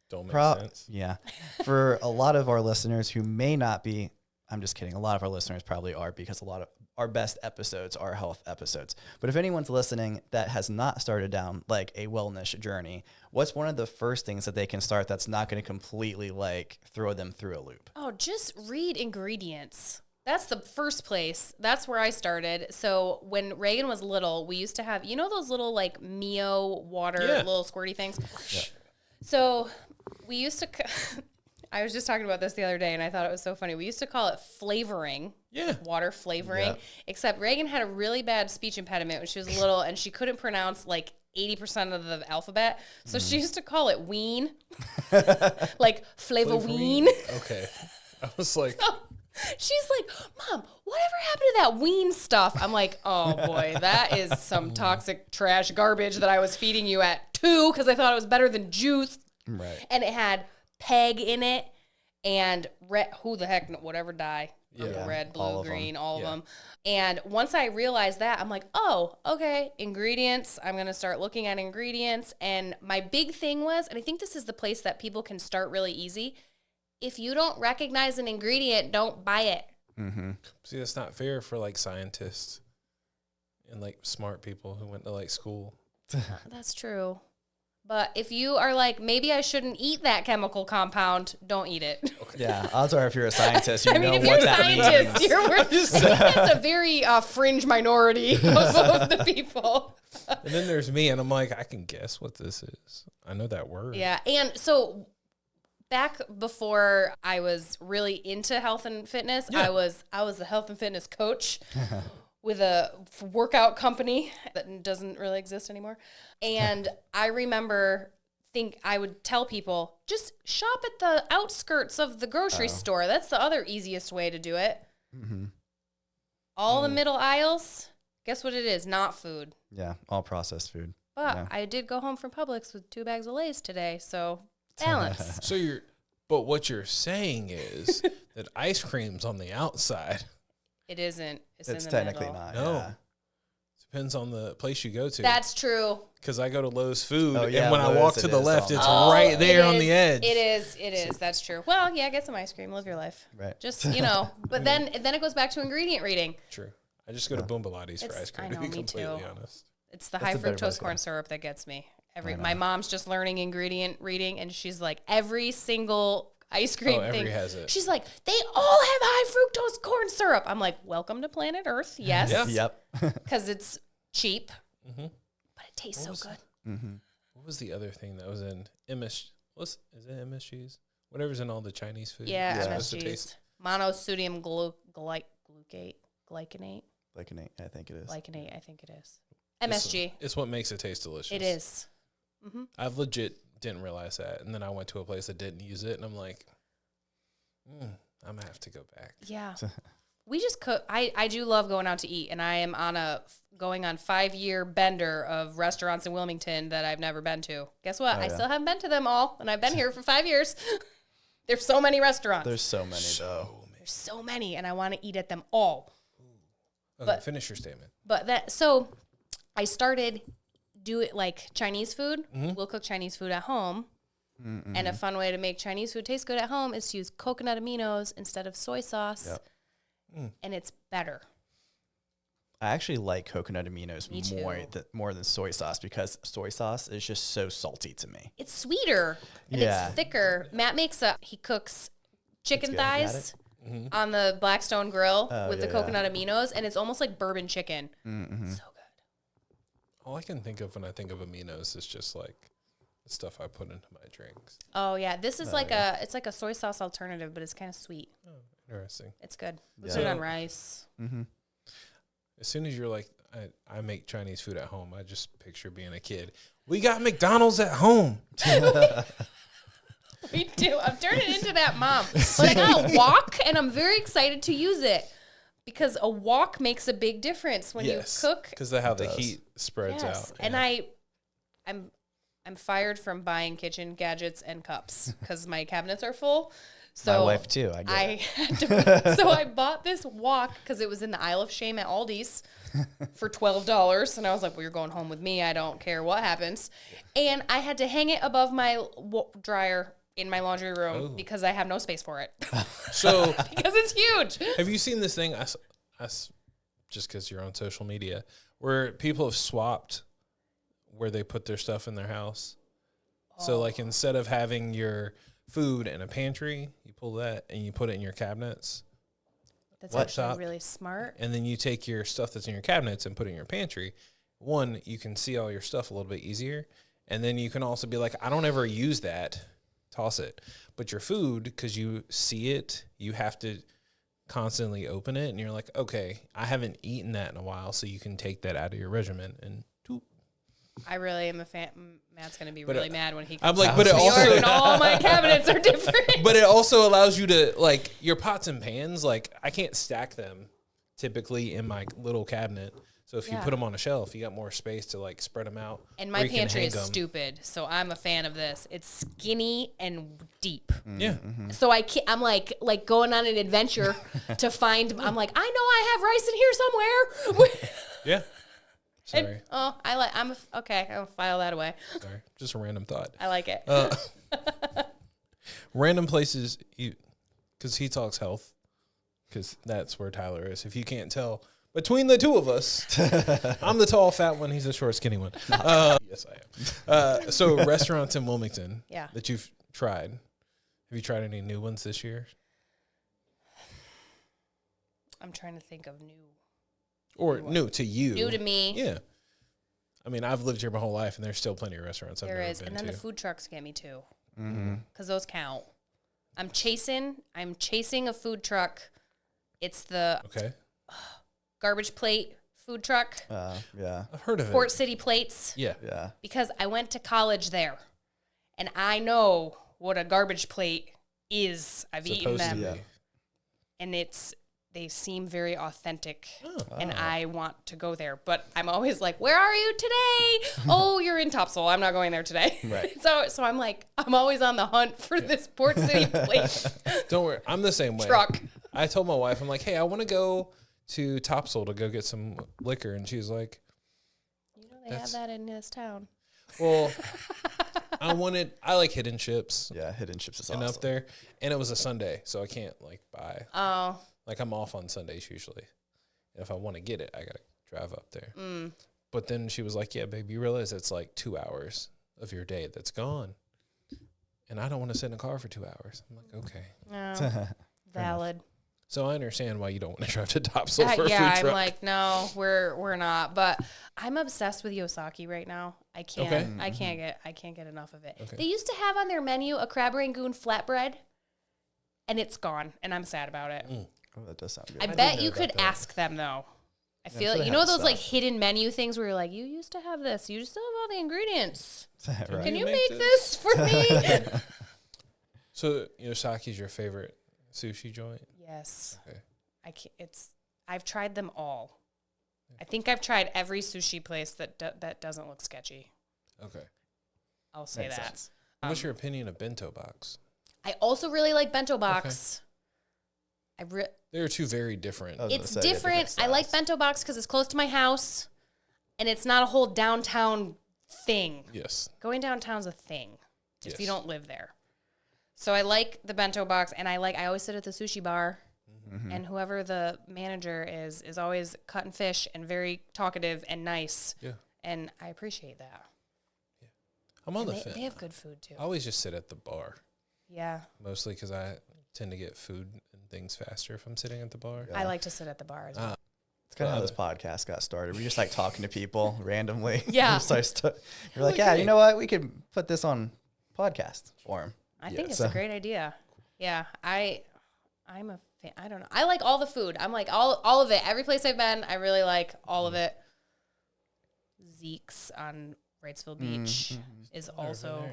don't make sense. Yeah. For a lot of our listeners who may not be, I'm just kidding. A lot of our listeners probably are, because a lot of our best episodes are health episodes. But if anyone's listening that has not started down like a wellness journey, what's one of the first things that they can start that's not going to completely like throw them through a loop? Oh, just read ingredients. That's the first place. That's where I started. So when Reagan was little, we used to have, you know, those little like Mio water, little squirty things. Yeah. So we used to, I was just talking about this the other day and I thought it was so funny. We used to call it flavoring. Yeah. Water flavoring. Yeah. Except Reagan had a really bad speech impediment when she was little and she couldn't pronounce like 80% of the alphabet. So she used to call it ween. Like flavor ween. Okay. I was like. So she's like, Mom, whatever happened to that ween stuff? I'm like, oh boy, that is some toxic trash garbage that I was feeding you at 2 because I thought it was better than juice. Right. And it had peg in it and red, who the heck, whatever dye. Yeah. Red, blue, green, all of them. And once I realized that, I'm like, oh, okay, ingredients. I'm going to start looking at ingredients. And my big thing was, and I think this is the place that people can start really easy, if you don't recognize an ingredient, don't buy it. Mm-hmm. See, that's not fair for like scientists and like smart people who went to like school. That's true. But if you are like, maybe I shouldn't eat that chemical compound, don't eat it. Okay. Yeah, odds are if you're a scientist, you know what that means. That's a very fringe minority of the people. And then there's me, and I'm like, I can guess what this is. I know that word. Yeah, and so back before I was really into health and fitness, I was a health and fitness coach with a workout company that doesn't really exist anymore. And I remember I would tell people, just shop at the outskirts of the grocery store. That's the other easiest way to do it. Mm-hmm. All the middle aisles, guess what it is? Not food. Yeah, all processed food. But I did go home from Publix with 2 bags of Lay's today, so balance. But what you're saying is that ice cream's on the outside. It isn't. It's in the technically middle. Not. No. Yeah. Depends on the place you go to. That's true. Because I go to Lowe's Food, and when I walk to the left, it's right there on the edge. It is. That's true. Well, yeah, get some ice cream. Live your life. Right. Just, but then it goes back to ingredient reading. True. I just go to Boombalotti's for ice cream, to be completely honest. It's the high fructose corn syrup that gets me. My mom's just learning ingredient reading, and she's like, every single ice cream thing. Has it. She's like, they all have high fructose corn syrup. I'm like, welcome to planet Earth. Yes. Yep. Because it's cheap, but it tastes so good. Mm-hmm. What was the other thing that was in MS? Is it MSGs? Whatever's in all the Chinese food. Yeah, MSGs. Monosodium glycinate. Glycinate, I think it is. Glycinate, I think it is. MSG. It's what makes it taste delicious. It is. Mm-hmm. I've legit didn't realize that, and then I went to a place that didn't use it, and I'm like, I'm gonna have to go back. Yeah. We just cook. I do love going out to eat, and I am going on 5-year bender of restaurants in Wilmington that I've never been to. Guess what? I still haven't been to them all, and I've been here for 5 years. There's so many restaurants. There's so many, though. There's so many, and I want to eat at them all. Okay, finish your statement. So I started doing like Chinese food. Mm-hmm. We'll cook Chinese food at home. Mm-hmm. And a fun way to make Chinese food taste good at home is to use coconut aminos instead of soy sauce. Yep. And it's better. I actually like coconut aminos more than soy sauce because soy sauce is just so salty to me. It's sweeter and it's thicker. Matt he cooks chicken thighs on the Blackstone grill with the coconut aminos, and it's almost like bourbon chicken. Mm-hmm. So good. All I can think of when I think of aminos is just like the stuff I put into my drinks. Oh yeah, this is it's like a soy sauce alternative, but it's kind of sweet. Oh, interesting. It's good. Put it on rice. Mm-hmm. As soon as you're like, I make Chinese food at home, I just picture being a kid. We got McDonald's at home. We do. I'm turning into that mom. But I got a wok, and I'm very excited to use it because a wok makes a big difference when you cook. Because of how the heat spreads out. And I'm fired from buying kitchen gadgets and cups because my cabinets are full. So my wife too. I had to, so I bought this wok because it was in the Isle of Shame at Aldi's for $12, and I was like, "Well, you're going home with me. I don't care what happens." And I had to hang it above my dryer in my laundry room because I have no space for it. So because it's huge. have you seen this thing? I just because you're on social media, where people have swapped where they put their stuff in their house. So like instead of having your food in a pantry, you pull that and you put it in your cabinets. That's actually really smart. And then you take your stuff that's in your cabinets and put it in your pantry. One, you can see all your stuff a little bit easier. And then you can also be like, I don't ever use that. Toss it. But your food, because you see it, you have to constantly open it. And you're like, okay, I haven't eaten that in a while. So you can take that out of your regimen and toop. I really am a fan. Matt's going to be really mad when he comes. I'm like, but it also, and all my cabinets are different. but it also allows you to, like, your pots and pans, like, I can't stack them typically in my little cabinet. So if you put them on a shelf, you got more space to, like, spread them out. And my pantry is stupid, so I'm a fan of this. It's skinny and deep. Yeah. Mm-hmm. So I'm like going on an adventure to find. I'm like, I know I have rice in here somewhere. Yeah. Sorry. And, okay. I'll file that away. Sorry. Just a random thought. I like it. Random places, because he talks health, because that's where Tyler is. If you can't tell, between the two of us, I'm the tall, fat one. He's the short, skinny one. Yes, I am. So restaurants in Wilmington that you've tried. Have you tried any new ones this year? I'm trying to think of new. Or new to you. New to me. Yeah. I mean, I've lived here my whole life, and there's still plenty of restaurants I've never been to. And then the food trucks get me too. Because those count. I'm chasing a food truck. It's the garbage plate food truck. Yeah. I've heard of Port it. City Plates. Yeah. Yeah. Because I went to college there. And I know what a garbage plate is. I've eaten them. Yeah. And they seem very authentic, and I want to go there. But I'm always like, where are you today? Oh, you're in Topsail. I'm not going there today. Right. So I'm like, I'm always on the hunt for this Port City place. Don't worry. I'm the same way. Truck. I told my wife, I'm like, hey, I want to go to Topsail to go get some liquor. And she's like, You know, they have that in this town. well, I like Hidden Chips. Yeah, Hidden Chips is and awesome. up there. And it was a Sunday, so I can't, like, buy. Oh. Like, I'm off on Sundays usually. And if I want to get it, I got to drive up there. But then she was like, yeah, babe, you realize it's like 2 hours of your day that's gone. And I don't want to sit in a car for 2 hours. I'm like, okay. No. Valid. So I understand why you don't want to drive to Topsail for a food truck. I'm like, no, we're not. But I'm obsessed with Yosaki right now. I can't get enough of it. Okay. They used to have on their menu a crab rangoon flatbread, and it's gone, and I'm sad about it. Oh, that does sound good. I bet you could ask them though. I feel like, you know those like hidden menu things where you're like, you used to have this, you still have all the ingredients. Right. Can you make this for me? So Yosaki's your favorite sushi joint? Yes. Okay. I've tried them all. I think I've tried every sushi place that doesn't look sketchy. Okay. I'll say Makes that. sense. What's your opinion of bento box? I also really like bento box. They're two very different. It's different. I like bento box because it's close to my house, and it's not a whole downtown thing. Yes. Going downtown's a thing if you Yes. don't live there. So I like the bento box, and I always sit at the sushi bar, and whoever the manager is always cutting fish and very talkative and nice. Yeah. And I appreciate that. Yeah. I'm on the fence. They have good food too. I always just sit at the bar, Yeah. mostly because I tend to get food and things faster if I'm sitting at the bar. I like to sit at the bar as well. It's kind of how this podcast got started. We're just like talking to people randomly. Yeah. You're like, yeah, you know what? We could put this on podcast form. I think it's a great idea. Yeah. I'm a fan. I don't know. I like all the food. I'm like all of it. Every place I've been, I really like all of it. Zeke's on Wrightsville Beach is also,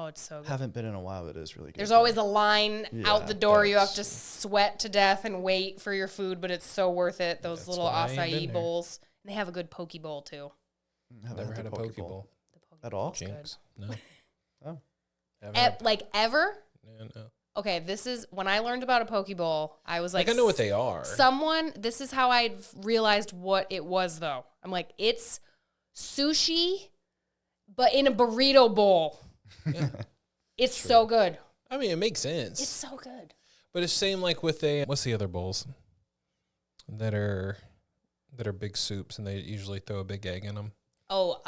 it's so good. Haven't been in a while, but it is really good. There's always a line out the door. You have to that's- sweat to death and wait for your food, but it's so worth it. Those little why I ain't been acai there. bowls. And they have a good poke bowl too. Haven't Never had a poke bowl. At all? Jinx. No. Oh. Haven't had- Like ever? no. okay, this is when I learned about a poke bowl, I was like, I know what they are. This is how I realized what it was, though. I'm like, it's sushi, but in a burrito bowl. Yeah. It's so good. I mean, it makes sense. It's so good. But it's same like with what's the other bowls that are big soups and they usually throw a big egg in them? Oh,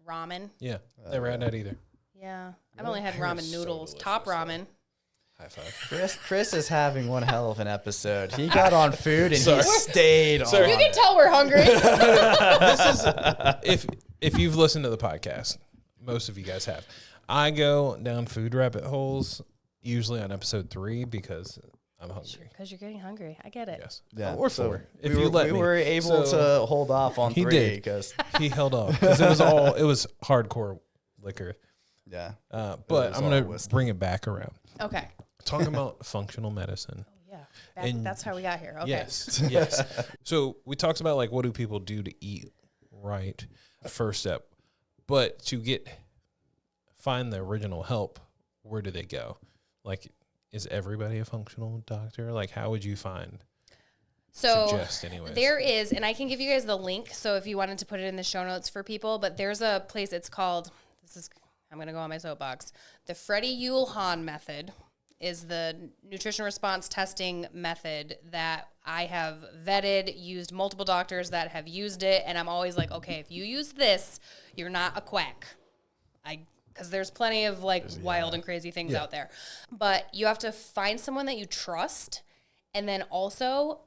ramen. Yeah, never had that either. Yeah, I've only had ramen noodles. So Top ramen. High five. Chris is having one hell of an episode. He got on food and he stayed on. You can tell we're hungry. This is if you've listened to the podcast, most of you guys have. I go down food rabbit holes usually on episode 3 because I'm hungry. Because you're getting hungry. I get it. Yes. Yeah, Or so 4. we were able to hold off on 3 because he held off because it was hardcore liquor. yeah. But I'm gonna bring it back around. Okay. Talking about functional medicine. Yeah. That's how we got here. Okay. Yes. So we talked about like what do people do to eat right, first step, but to find the original help, where do they go? Like, is everybody a functional doctor? Like, how would you suggest anyways? There is, and I can give you guys the link. So if you wanted to put it in the show notes for people, but there's a place. It's called. I'm going to go on my soapbox. The Freddie Yule Hahn method is the nutrition response testing method that I have vetted, used multiple doctors that have used it, and I'm always like, okay, if you use this, you're not a quack. Because there's plenty of wild and crazy things out there. But you have to find someone that you trust, and then also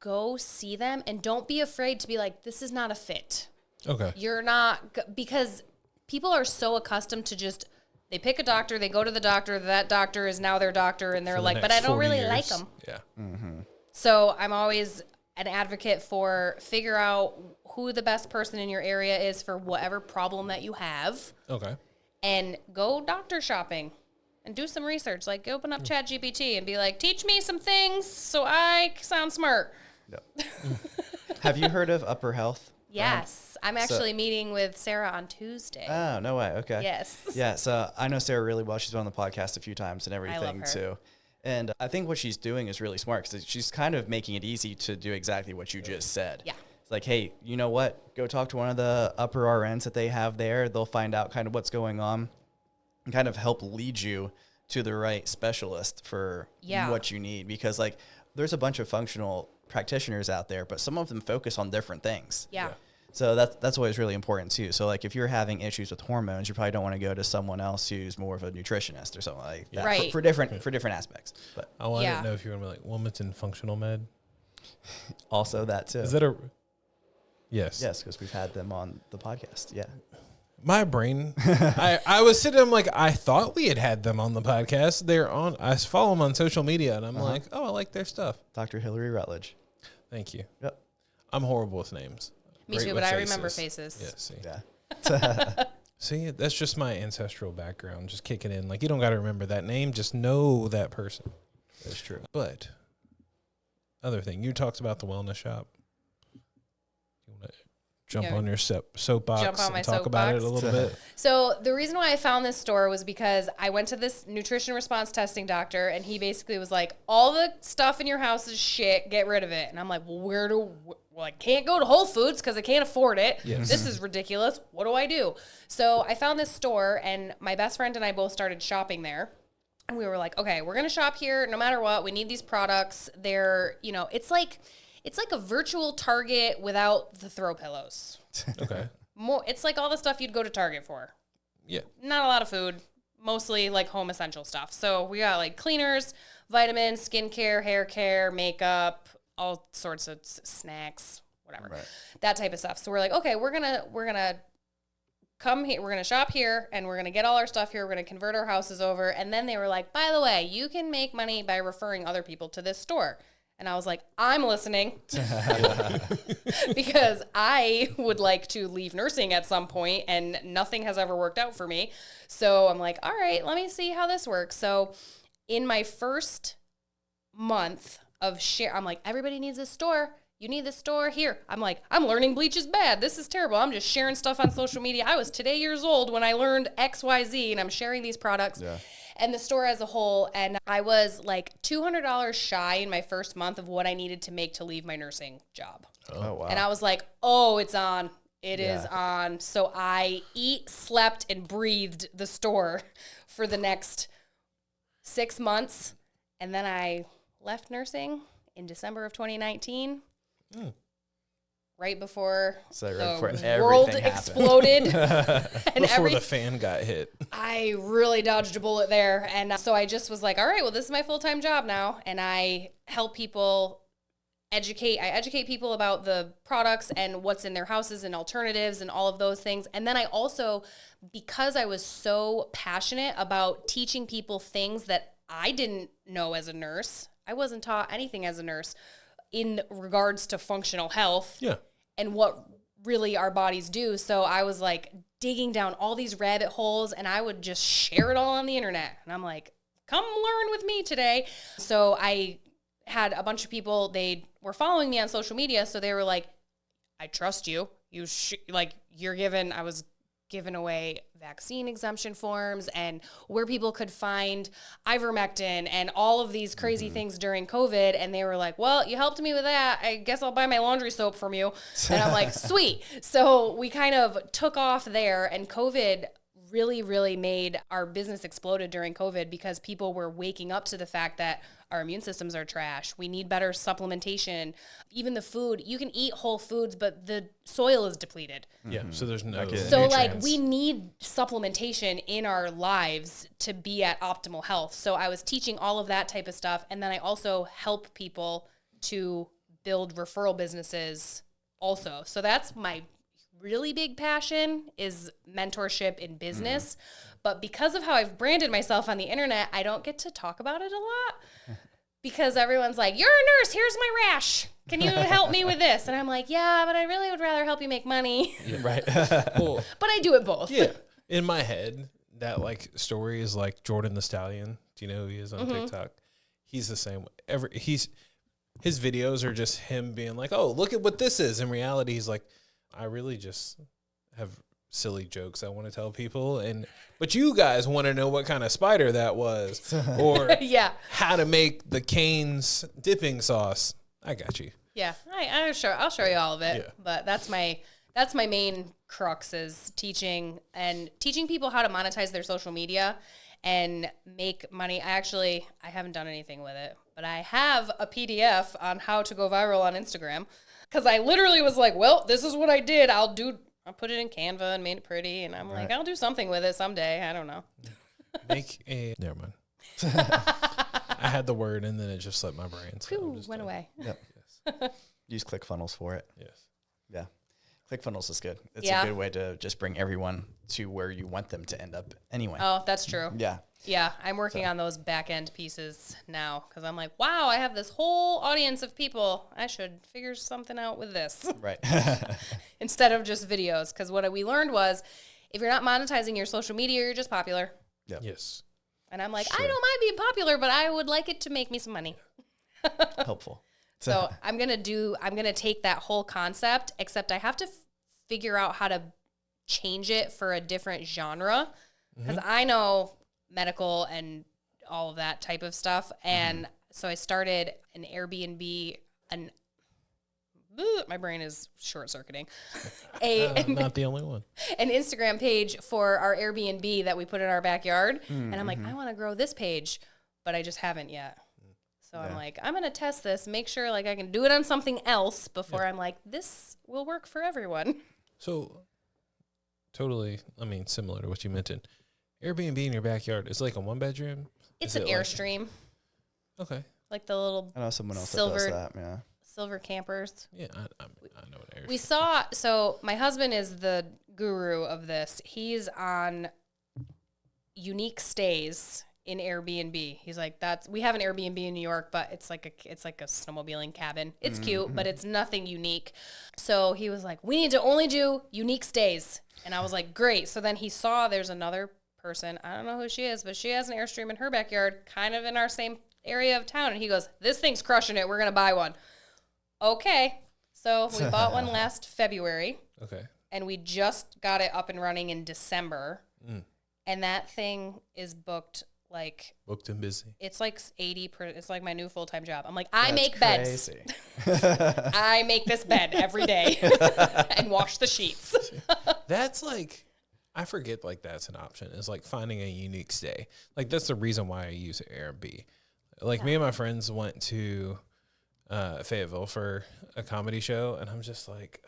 go see them, and don't be afraid to be like, this is not a fit. Okay. You're not, because people are so accustomed to just, they pick a doctor, they go to the doctor, that doctor is now their doctor, and they're like, but I don't really like them. Yeah. Mm-hmm. So I'm always an advocate for figure out who the best person in your area is for whatever problem that you have. Okay. And go doctor shopping and do some research. Like, open up ChatGPT and be like, teach me some things so I sound smart. Yep. Have you heard of Upper Health? Yes. I'm actually meeting with Sarah on Tuesday. Oh, no way. Okay. Yes. Yeah, so I know Sarah really well. She's been on the podcast a few times and everything, I love her. too. And I think what she's doing is really smart because she's kind of making it easy to do exactly what you just said. Yeah. It's like, hey, you know what? Go talk to one of the upper RNs that they have there. They'll find out kind of what's going on and kind of help lead you to the right specialist for what you need. Because, there's a bunch of functional practitioners out there, but some of them focus on different things. Yeah. So that's always really important too. So if you're having issues with hormones, you probably don't want to go to someone else who's more of a nutritionist or something like that. Right. For different aspects. But I wanted to know if you were going to be like Wilmington Functional Med. Also that too. Is that a... Yes. Yes, because we've had them on the podcast. Yeah. My brain, I was sitting, I'm like, I thought we had them on the podcast. I follow them on social media, and I'm like, oh, I like their stuff. Dr. Hillary Rutledge. Thank you. Yep. I'm horrible with names. Me Great too, with but I faces. remember faces. Yeah, see. Yeah. See, that's just my ancestral background, just kicking in. Like, you don't got to remember that name, just know that person. That's true. But, other thing, you talked about the wellness shop. You want to jump on your soapbox and talk about it a little bit? So the reason why I found this store was because I went to this nutrition response testing doctor, and he basically was like, all the stuff in your house is shit, get rid of it. And I'm like, well, I can't go to Whole Foods because I can't afford it. Yes. This is ridiculous. What do I do? So I found this store, and my best friend and I both started shopping there. And we were like, okay, we're going to shop here no matter what. We need these products. They're, it's like a virtual Target without the throw pillows. Okay. It's like all the stuff you'd go to Target for. Yeah. Not a lot of food, mostly home essential stuff. So we got cleaners, vitamins, skincare, hair care, makeup, all sorts of snacks, whatever, that type of stuff. So we're like, okay, we're gonna come here, we're gonna shop here, and we're gonna get all our stuff here. We're gonna convert our houses over. And then they were like, by the way, you can make money by referring other people to this store. And I was like, I'm listening because I would like to leave nursing at some point, and nothing has ever worked out for me. So I'm like, all right, let me see how this works. So in my first month of I'm like, everybody needs this store. You need this store here. I'm like, I'm learning bleach is bad. This is terrible. I'm just sharing stuff on social media. I was today years old when I learned XYZ, and I'm sharing these products. Yeah. and the store as a whole. And I was like $200 shy in my first month of what I needed to make to leave my nursing job. Oh, wow. And I was like, oh, it's on. It is on. So I slept, and breathed the store for the next 6 months. And then I left nursing in December of 2019. Right before the world exploded. And before the fan got hit. I really dodged a bullet there. And so I just was like, all right, well, this is my full-time job now. And I help people I educate people about the products and what's in their houses and alternatives and all of those things. And then I also, because I was so passionate about teaching people things that I didn't know as a nurse, I wasn't taught anything as a nurse in regards to functional health and what really our bodies do. So I was like digging down all these rabbit holes, and I would just share it all on the internet. And I'm like, come learn with me today. So I had a bunch of people, they were following me on social media. So they were like, I trust you. I was giving away vaccine exemption forms and where people could find ivermectin and all of these crazy things during COVID. And they were like, well, you helped me with that. I guess I'll buy my laundry soap from you. And I'm like, sweet. So we kind of took off there, and COVID really, really made our business exploded during COVID because people were waking up to the fact that our immune systems are trash. We need better supplementation. Even the food, you can eat whole foods, but the soil is depleted. Yeah, so there's no So like we need supplementation in our lives to be at optimal health. So I was teaching all of that type of stuff. And then I also help people to build referral businesses also. So that's my really big passion, is mentorship in business. But because of how I've branded myself on the internet, I don't get to talk about it a lot because everyone's like, you're a nurse, here's my rash. Can you help me with this? And I'm like, yeah, but I really would rather help you make money. Yeah. Right. Well, but I do it both. Yeah. In my head, that like story is like Jordan the Stallion. Do you know who he is on TikTok? He's the same way. His videos are just him being like, oh, look at what this is. In reality, he's like, I really just have silly jokes I want to tell people, but you guys want to know what kind of spider that was, or how to make the Cane's dipping sauce. I got you. Yeah, I'll show you all of it. Yeah. But that's my main crux, is teaching people how to monetize their social media and make money. I haven't done anything with it, but I have a PDF on how to go viral on Instagram. Because I literally was like, well, this is what I did. I put it in Canva and made it pretty. And I'm like, I'll do something with it someday. I don't know. Never mind. I had the word and then it just slipped my brain. So went away. Yep. Yes. Use ClickFunnels for it. Yes. Yeah. ClickFunnels is good. It's a good way to just bring everyone to where you want them to end up anyway. Oh, that's true. Yeah. Yeah, I'm working on those back end pieces now because I'm like, wow, I have this whole audience of people. I should figure something out with this. Right. Instead of just videos. Because what we learned was, if you're not monetizing your social media, you're just popular. Yep. Yes. And I'm like, I don't mind being popular, but I would like it to make me some money. Helpful. So I'm going to take that whole concept, except I have to figure out how to change it for a different genre. Because I know medical and all of that type of stuff. And so I started an Airbnb, my brain is short-circuiting. Not the only one. An Instagram page for our Airbnb that we put in our backyard. And I'm like, I want to grow this page, but I just haven't yet. So I'm like, I'm going to test this, make sure like I can do it on something else before I'm like, this will work for everyone. So totally, similar to what you mentioned. Airbnb in your backyard, it's like a one bedroom? It's an Airstream. Okay. Like the little I know someone else that does that, yeah. Silver campers. Yeah, I know what Airstream. We saw, so my husband is the guru of this. He's on unique stays in Airbnb. He's like, we have an Airbnb in New York, but it's like a snowmobiling cabin. It's cute, but it's nothing unique. So he was like, we need to only do unique stays. And I was like, great. So then he saw there's another person, I don't know who she is, but she has an Airstream in her backyard, kind of in our same area of town. And he goes, this thing's crushing it. We're going to buy one. Okay. So we bought one last February. Okay. And we just got it up and running in December. And that thing is booked like booked and busy. It's like 80. It's like my new full-time job. I'm like, I That's make crazy. beds. I make this bed every day and wash the sheets. That's like, I forget like that's an option. It's like finding a unique stay. Like that's the reason why I use Airbnb. Like me and my friends went to Fayetteville for a comedy show, and I'm just like,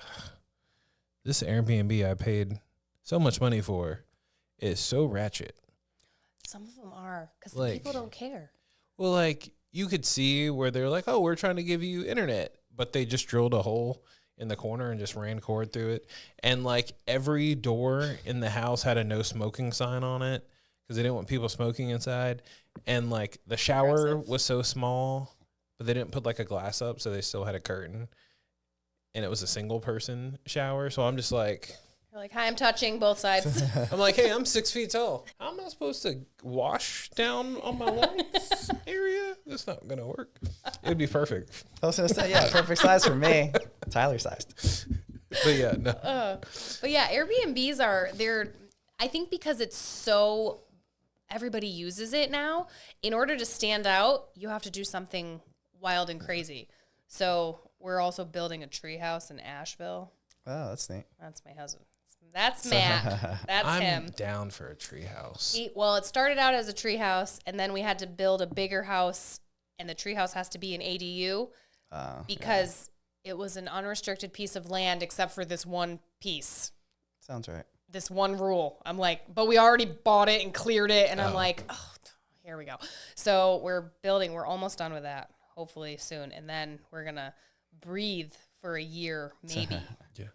this Airbnb I paid so much money for is so ratchet. Some of them are because Like, people don't care. Well, like you could see where they're like, oh, we're trying to give you internet, but they just drilled a hole in the corner and just ran cord through it. And like every door in the house had a no smoking sign on it because they didn't want people smoking inside. And like the shower was so small, but they didn't put like a glass up, so they still had a curtain. And it was a single person shower. So I'm just like, You're like, hi, I'm touching both sides. I'm like, hey, I'm 6 feet tall. How am I supposed to wash down on my legs area? That's not going to work. It would be perfect. I was going to say, yeah, perfect size for me. Tyler sized. But yeah, no. But yeah, Airbnbs I think because it's so, everybody uses it now, in order to stand out, you have to do something wild and crazy. So we're also building a treehouse in Asheville. Oh, that's neat. That's my husband. That's Matt. That's him. I'm down for a treehouse. Well, it started out as a treehouse, and then we had to build a bigger house, and the treehouse has to be an ADU because it was an unrestricted piece of land except for this one piece. Sounds right. This one rule. I'm like, but we already bought it and cleared it, and I'm like, oh, here we go. So we're almost done with that, hopefully soon, and then we're going to breathe for a year, maybe. Yeah.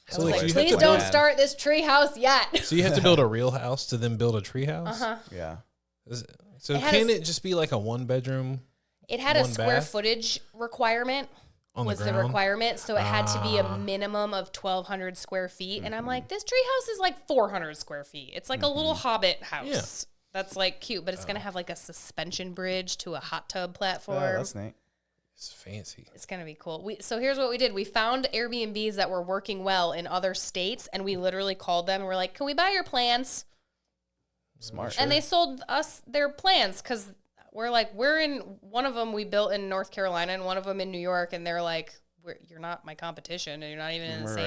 I was like, please don't start this tree house yet. So you have to build a real house to then build a tree house? Uh-huh. Yeah. So can it just be like a one bedroom? It had a square footage requirement. Was the requirement. So it had to be a minimum of 1,200 square feet. And I'm like, this tree house is like 400 square feet. It's like a little hobbit house. Yeah. That's like cute, but it's going to have like a suspension bridge to a hot tub platform. Oh, that's neat. It's fancy. It's going to be cool. So here's what we did. We found Airbnbs that were working well in other states, and we literally called them and we're like, can we buy your plans? Smart. And they sold us their plans because we're in one of them we built in North Carolina and one of them in New York, and they're like, you're not my competition and you're not even in the same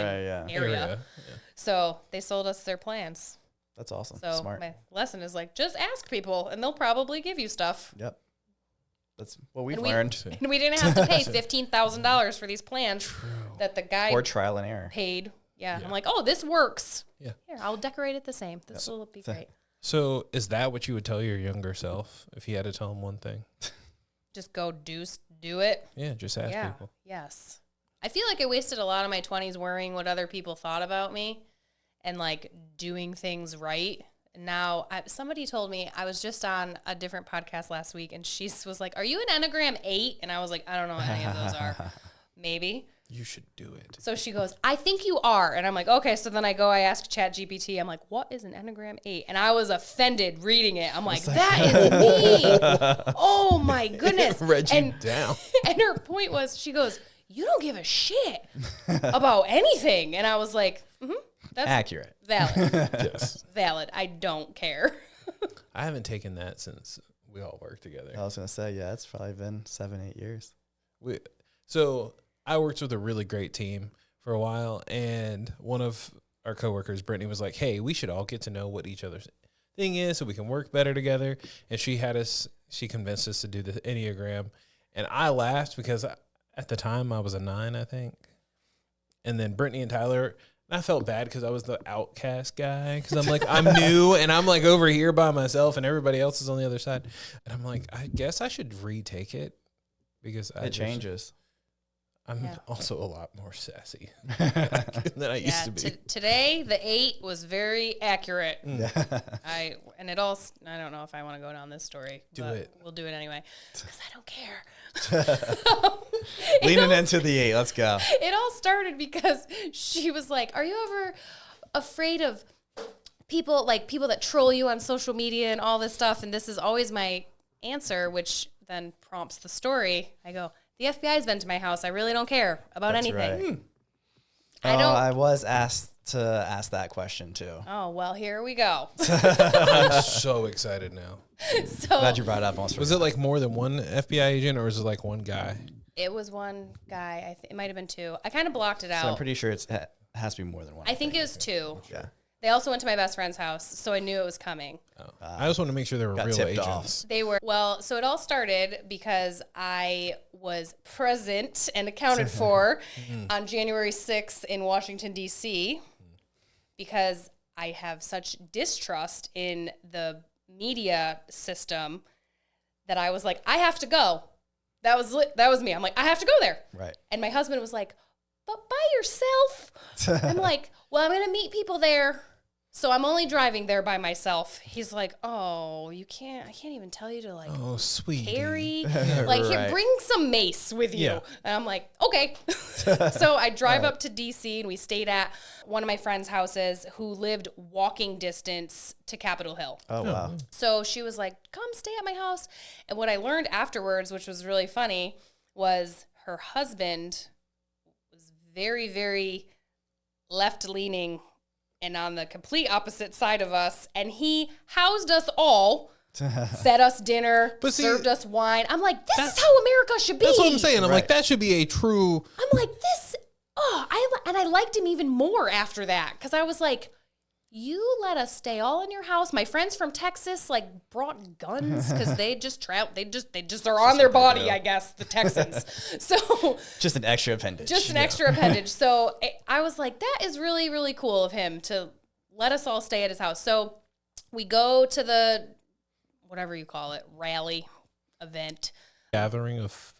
area. Yeah. So they sold us their plans. That's awesome. So Smart. my lesson is like, just ask people and they'll probably give you stuff. Yep. That's what we've learned. And we didn't have to pay $15,000 for these plans that the guy or trial and error paid. Yeah. I'm like, oh, this works. Yeah. Here, I'll decorate it the same. This will be great. So is that what you would tell your younger self if you had to tell him one thing? Just go do it. Yeah, just ask people. Yes. I feel like I wasted a lot of my 20s worrying what other people thought about me and like doing things right. Now, somebody told me, I was just on a different podcast last week, and she was like, are you an Enneagram 8? And I was like, I don't know what any of those are. Maybe. You should do it. So she goes, I think you are. And I'm like, okay. So then I ask ChatGPT. I'm like, what is an Enneagram 8? And I was offended reading it. I'm like, that is me. Oh, my goodness. Read you down. And her point was, she goes, you don't give a shit about anything. And I was like, that's accurate. Valid. Yes. Valid. I don't care. I haven't taken that since we all worked together. I was going to say, yeah, it's probably been 7-8 years. So I worked with a really great team for a while, and one of our coworkers, Brittany, was like, hey, we should all get to know what each other's thing is so we can work better together. And she convinced us to do the Enneagram. And I laughed because at the time I was a 9, I think. And then Brittany and Tyler, I felt bad because I was the outcast guy because I'm like, I'm new and I'm like over here by myself and everybody else is on the other side. And I'm like, I guess I should retake it because it changes. I'm also a lot more sassy than I used to be. Today, the 8 was very accurate. I don't know if I want to go down this story. We'll do it anyway because I don't care. Leaning into the 8. Let's go. It all started because she was like, are you ever afraid of people that troll you on social media and all this stuff? And this is always my answer, which then prompts the story. I go, the FBI's been to my house. I really don't care about anything. Right. I was asked to ask that question too. Oh, well, here we go. I'm so excited now. So Glad you brought it up. Almost Was it like more than one FBI agent, or was it like one guy? it was one guy. It might have been two. I kind of blocked it out. So I'm pretty sure it has to be more than one. I think it was two. Yeah. They also went to my best friend's house, so I knew it was coming. Oh. I just want to make sure they were real tipped agents. off. They were, well, so it all started because I was present and accounted for on January 6th in Washington, D.C., because I have such distrust in the media system that I was like, I have to go. That was me. I'm like, I have to go there. Right. And my husband was like, but by yourself? I'm like, well, I'm going to meet people there. So I'm only driving there by myself. He's like, oh, I can't even tell you to like carry. Like, here, bring some mace with you. Yeah. And I'm like, okay. So I drive up to DC and we stayed at one of my friend's houses who lived walking distance to Capitol Hill. Oh, wow. So she was like, come stay at my house. And what I learned afterwards, which was really funny, was her husband was very, very left-leaning and on the complete opposite side of us, and he housed us all, fed us dinner, served us wine. I'm like, this is how America should be. That's what I'm saying. I'm like, that should be a true... I'm like, this... Oh, I liked him even more after that, because I was like, you let us stay all in your house. My friends from Texas like brought guns because they just are on their body, I guess, the Texans. So just an extra appendage. Just an extra appendage. So I was like, that is really, really cool of him to let us all stay at his house. So we go to the, whatever you call it, rally event. Gathering of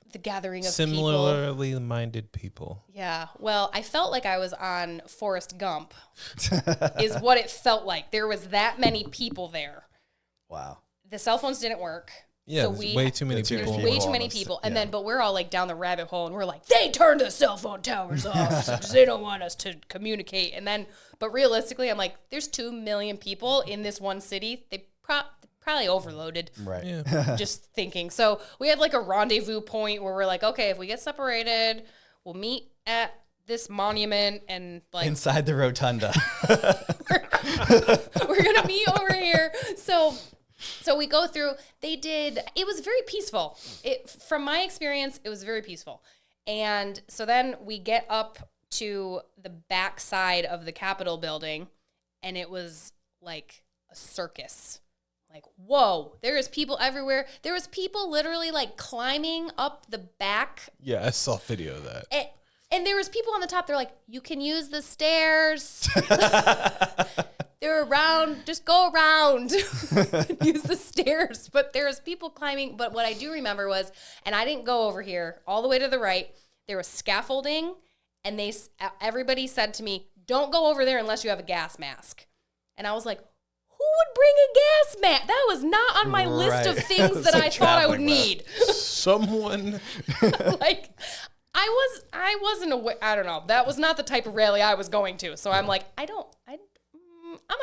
similarly minded people. Yeah. Well, I felt like I was on Forrest Gump is what it felt like. There was that many people there. Wow. The cell phones didn't work. Yeah, so way too many people. Way too many people. And then, but we're all like down the rabbit hole and we're like, they turned the cell phone towers off because they don't want us to communicate. And then, but realistically, I'm like, there's 2 million people in this one city. They probably overloaded. Right. Yeah. Just thinking. So we had like a rendezvous point where we're like, okay, if we get separated, we'll meet at this monument and like inside the rotunda. we're gonna meet over here. So we go through. It was very peaceful. From my experience, it was very peaceful. And so then we get up to the back side of the Capitol building, and it was like a circus. Like, whoa, there is people everywhere. There was people literally like climbing up the back. Yeah, I saw a video of that. And there was people on the top. They're like, you can use the stairs. They're around. Just go around. Use the stairs. But there was people climbing. But what I do remember was, and I didn't go over here, all the way to the right, there was scaffolding. And everybody said to me, don't go over there unless you have a gas mask. And I was like, who would bring a gas mask? That was not on my list of things that I thought I would need. Someone. Like, I wasn't aware. I don't know. That was not the type of rally I was going to. So I'm like, I'm going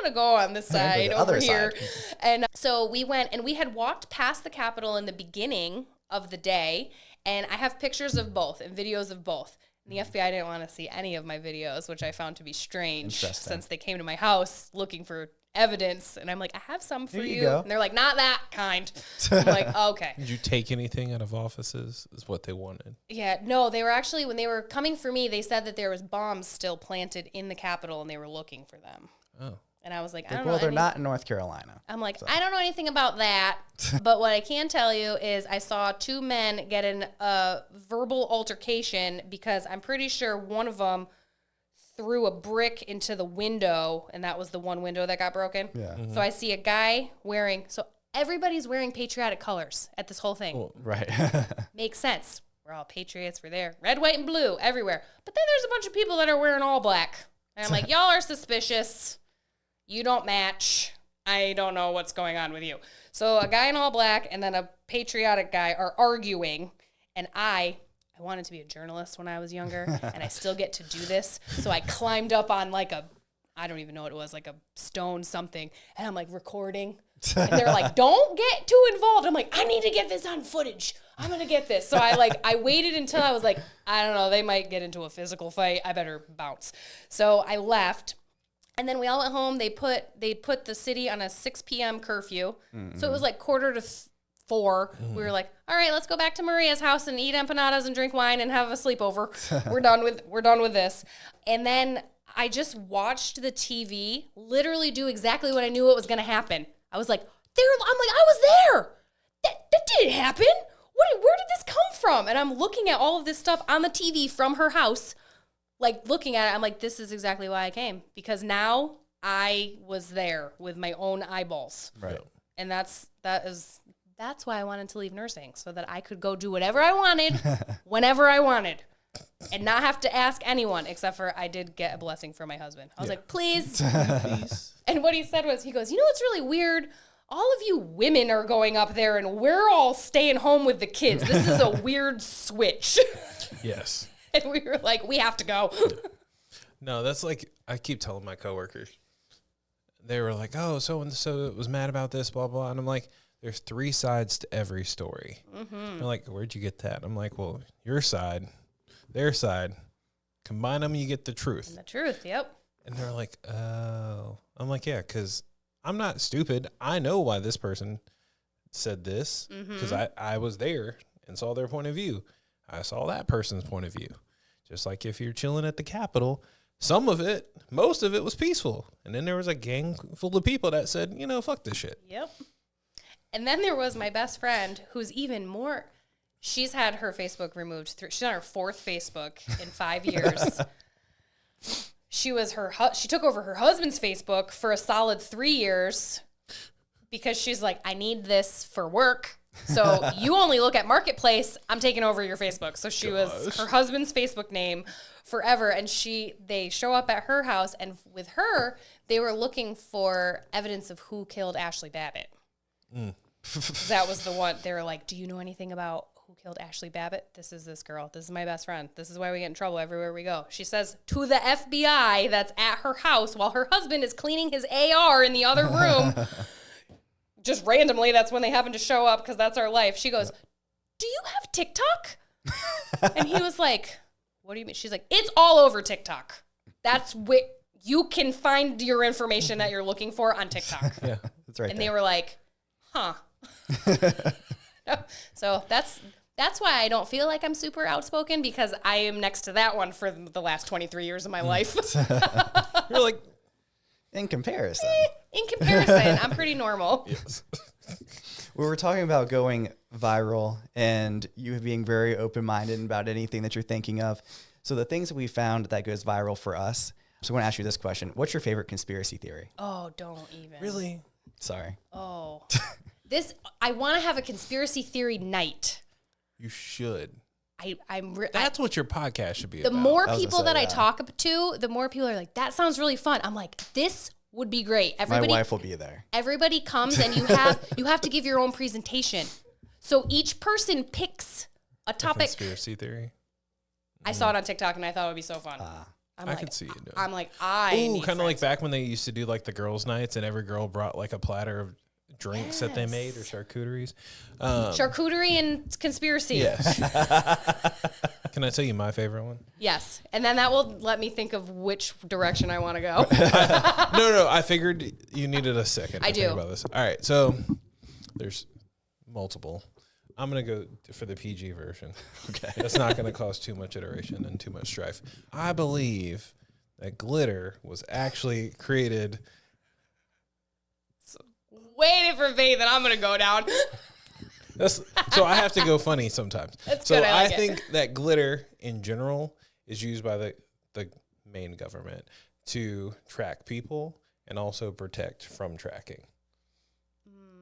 to go on this side over here. And so we went, and we had walked past the Capitol in the beginning of the day. And I have pictures of both and videos of both. And the FBI didn't want to see any of my videos, which I found to be strange since they came to my house looking for evidence. And I'm like, I have some for you. And they're like, not that kind. I'm like, okay. Did you take anything out of offices is what they wanted? Yeah, no, they were actually, when they were coming for me, they said that there was bombs still planted in the Capitol and they were looking for them. Oh. And I was like, I don't know. Well, they're not in North Carolina. I'm like, I don't know anything about that. But what I can tell you is I saw 2 men get in a verbal altercation because I'm pretty sure one of them threw a brick into the window, and that was the one window that got broken. Yeah. Mm-hmm. So I see a guy everybody's wearing patriotic colors at this whole thing. Well, right. Makes sense. We're all patriots. We're there. Red, white, and blue everywhere. But then there's a bunch of people that are wearing all black. And I'm like, y'all are suspicious. You don't match. I don't know what's going on with you. So a guy in all black and then a patriotic guy are arguing, and I wanted to be a journalist when I was younger, and I still get to do this. So I climbed up on like I don't even know what it was, like a stone something, and I'm like recording. And they're like, don't get too involved. I'm like, I need to get this on footage. I'm going to get this. So I waited until I was like, I don't know, they might get into a physical fight. I better bounce. So I left. And then we all went home. They put the city on a 6 p.m. curfew. So it was like 3:45. We were like, all right, let's go back to Maria's house and eat empanadas and drink wine and have a sleepover. We're done with this. And then I just watched the TV literally do exactly what I knew what was going to happen. I was like, I was there. That didn't happen. Where did this come from? And I'm looking at all of this stuff on the TV from her house, like looking at it. I'm like, this is exactly why I came, because now I was there with my own eyeballs. Right. And that's why I wanted to leave nursing, so that I could go do whatever I wanted, whenever I wanted, and not have to ask anyone, except for I did get a blessing from my husband. I was like, please. And what he said was, he goes, you know what's really weird? All of you women are going up there and we're all staying home with the kids. This is a weird switch. Yes. And we were like, we have to go. No, that's like, I keep telling my coworkers. They were like, oh, so-and-so was mad about this, blah, blah. And I'm like, there's 3 sides to every story. They're like, where'd you get that? I'm like, well, your side, their side, combine them, you get the truth. And the truth, yep. And they're like, oh. I'm like, yeah, because I'm not stupid. I know why this person said this, because I was there and saw their point of view. I saw that person's point of view. Just like if you're chilling at the Capitol, most of it was peaceful. And then there was a gang full of people that said, fuck this shit. Yep. And then there was my best friend, who's even more, she's had her Facebook removed. She's on her 4th Facebook in 5 years. She took over her husband's Facebook for a solid 3 years because she's like, I need this for work. So you only look at Marketplace. I'm taking over your Facebook. So she was her husband's Facebook name forever. And they show up at her house, and with her, they were looking for evidence of who killed Ashley Babbitt. That was the one. They were like, do you know anything about who killed Ashley Babbitt? This is this girl. This is my best friend. This is why we get in trouble everywhere we go. She says to the FBI that's at her house while her husband is cleaning his AR in the other room. Just randomly, that's when they happen to show up, because that's our life. She goes, do you have TikTok? And he was like, what do you mean? She's like, it's all over TikTok. That's where you can find your information that you're looking for on TikTok. Yeah, that's right. And they were like, huh. So that's why I don't feel like I'm super outspoken, because I am next to that one for the last 23 years of my life. You're like, in comparison. I'm pretty normal. yes. We were talking about going viral and you being very open-minded about anything that you're thinking of. So the things that we found that goes viral for us. So I want to ask you this question. What's your favorite conspiracy theory? Oh, don't even. Really? Sorry. Oh. I want to have a conspiracy theory night. You should. That's That's what your podcast should be the about. more people that I talk to, the more people are like, that sounds really fun. I'm like, this would be great. My wife will be there. Everybody comes and you have to give your own presentation. So each person picks a topic. Conspiracy theory. I saw it on TikTok and I thought it would be so fun. I could see you doing. I'm like, kind of like back when they used to do like the girls' nights, and every girl brought like a platter of drinks that they made, or charcuteries. Charcuterie and conspiracy. Yes. Can I tell you my favorite one? Yes. And then that will let me think of which direction I want to go. No. I figured you needed a second to think about this. All right. So there's multiple. I'm going to go for the PG version. Okay. That's not going to cause too much iteration and too much strife. I believe that glitter was actually created. Way different vein than I'm going to go down. So I have to go funny sometimes. That's so good. I think that glitter in general is used by the main government to track people and also protect from tracking.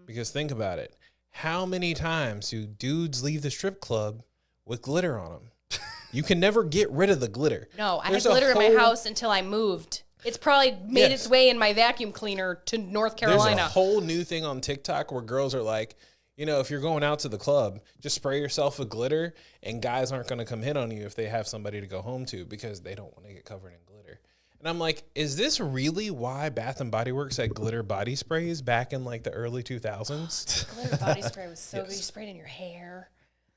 Because think about it. How many times do dudes leave the strip club with glitter on them? You can never get rid of the glitter. No, I had glitter in my house until I moved. It's probably made its way in my vacuum cleaner to North Carolina. There's a whole new thing on TikTok where girls are like, if you're going out to the club, just spray yourself with glitter, and guys aren't going to come hit on you if they have somebody to go home to, because they don't want to get covered in glitter. And I'm like, is this really why Bath and Body Works had glitter body sprays back in like the early 2000s? Glitter body spray was so good. You sprayed in your hair.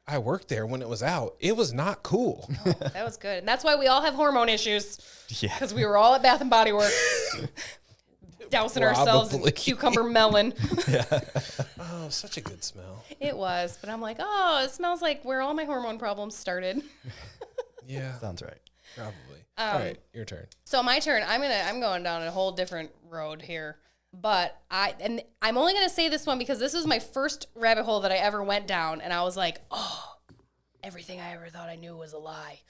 I worked there when it was out. It was not cool. Oh, that was good. And that's why we all have hormone issues. Yeah. Because we were all at Bath and Body Works. Dousing ourselves in cucumber melon. Oh, such a good smell. It was. But I'm like, oh, it smells like where all my hormone problems started. Yeah. Sounds right. Probably. All right, your turn. So my turn. I'm going down a whole different road here. But I'm only gonna say this one because this was my first rabbit hole that I ever went down, and I was like, oh, everything I ever thought I knew was a lie.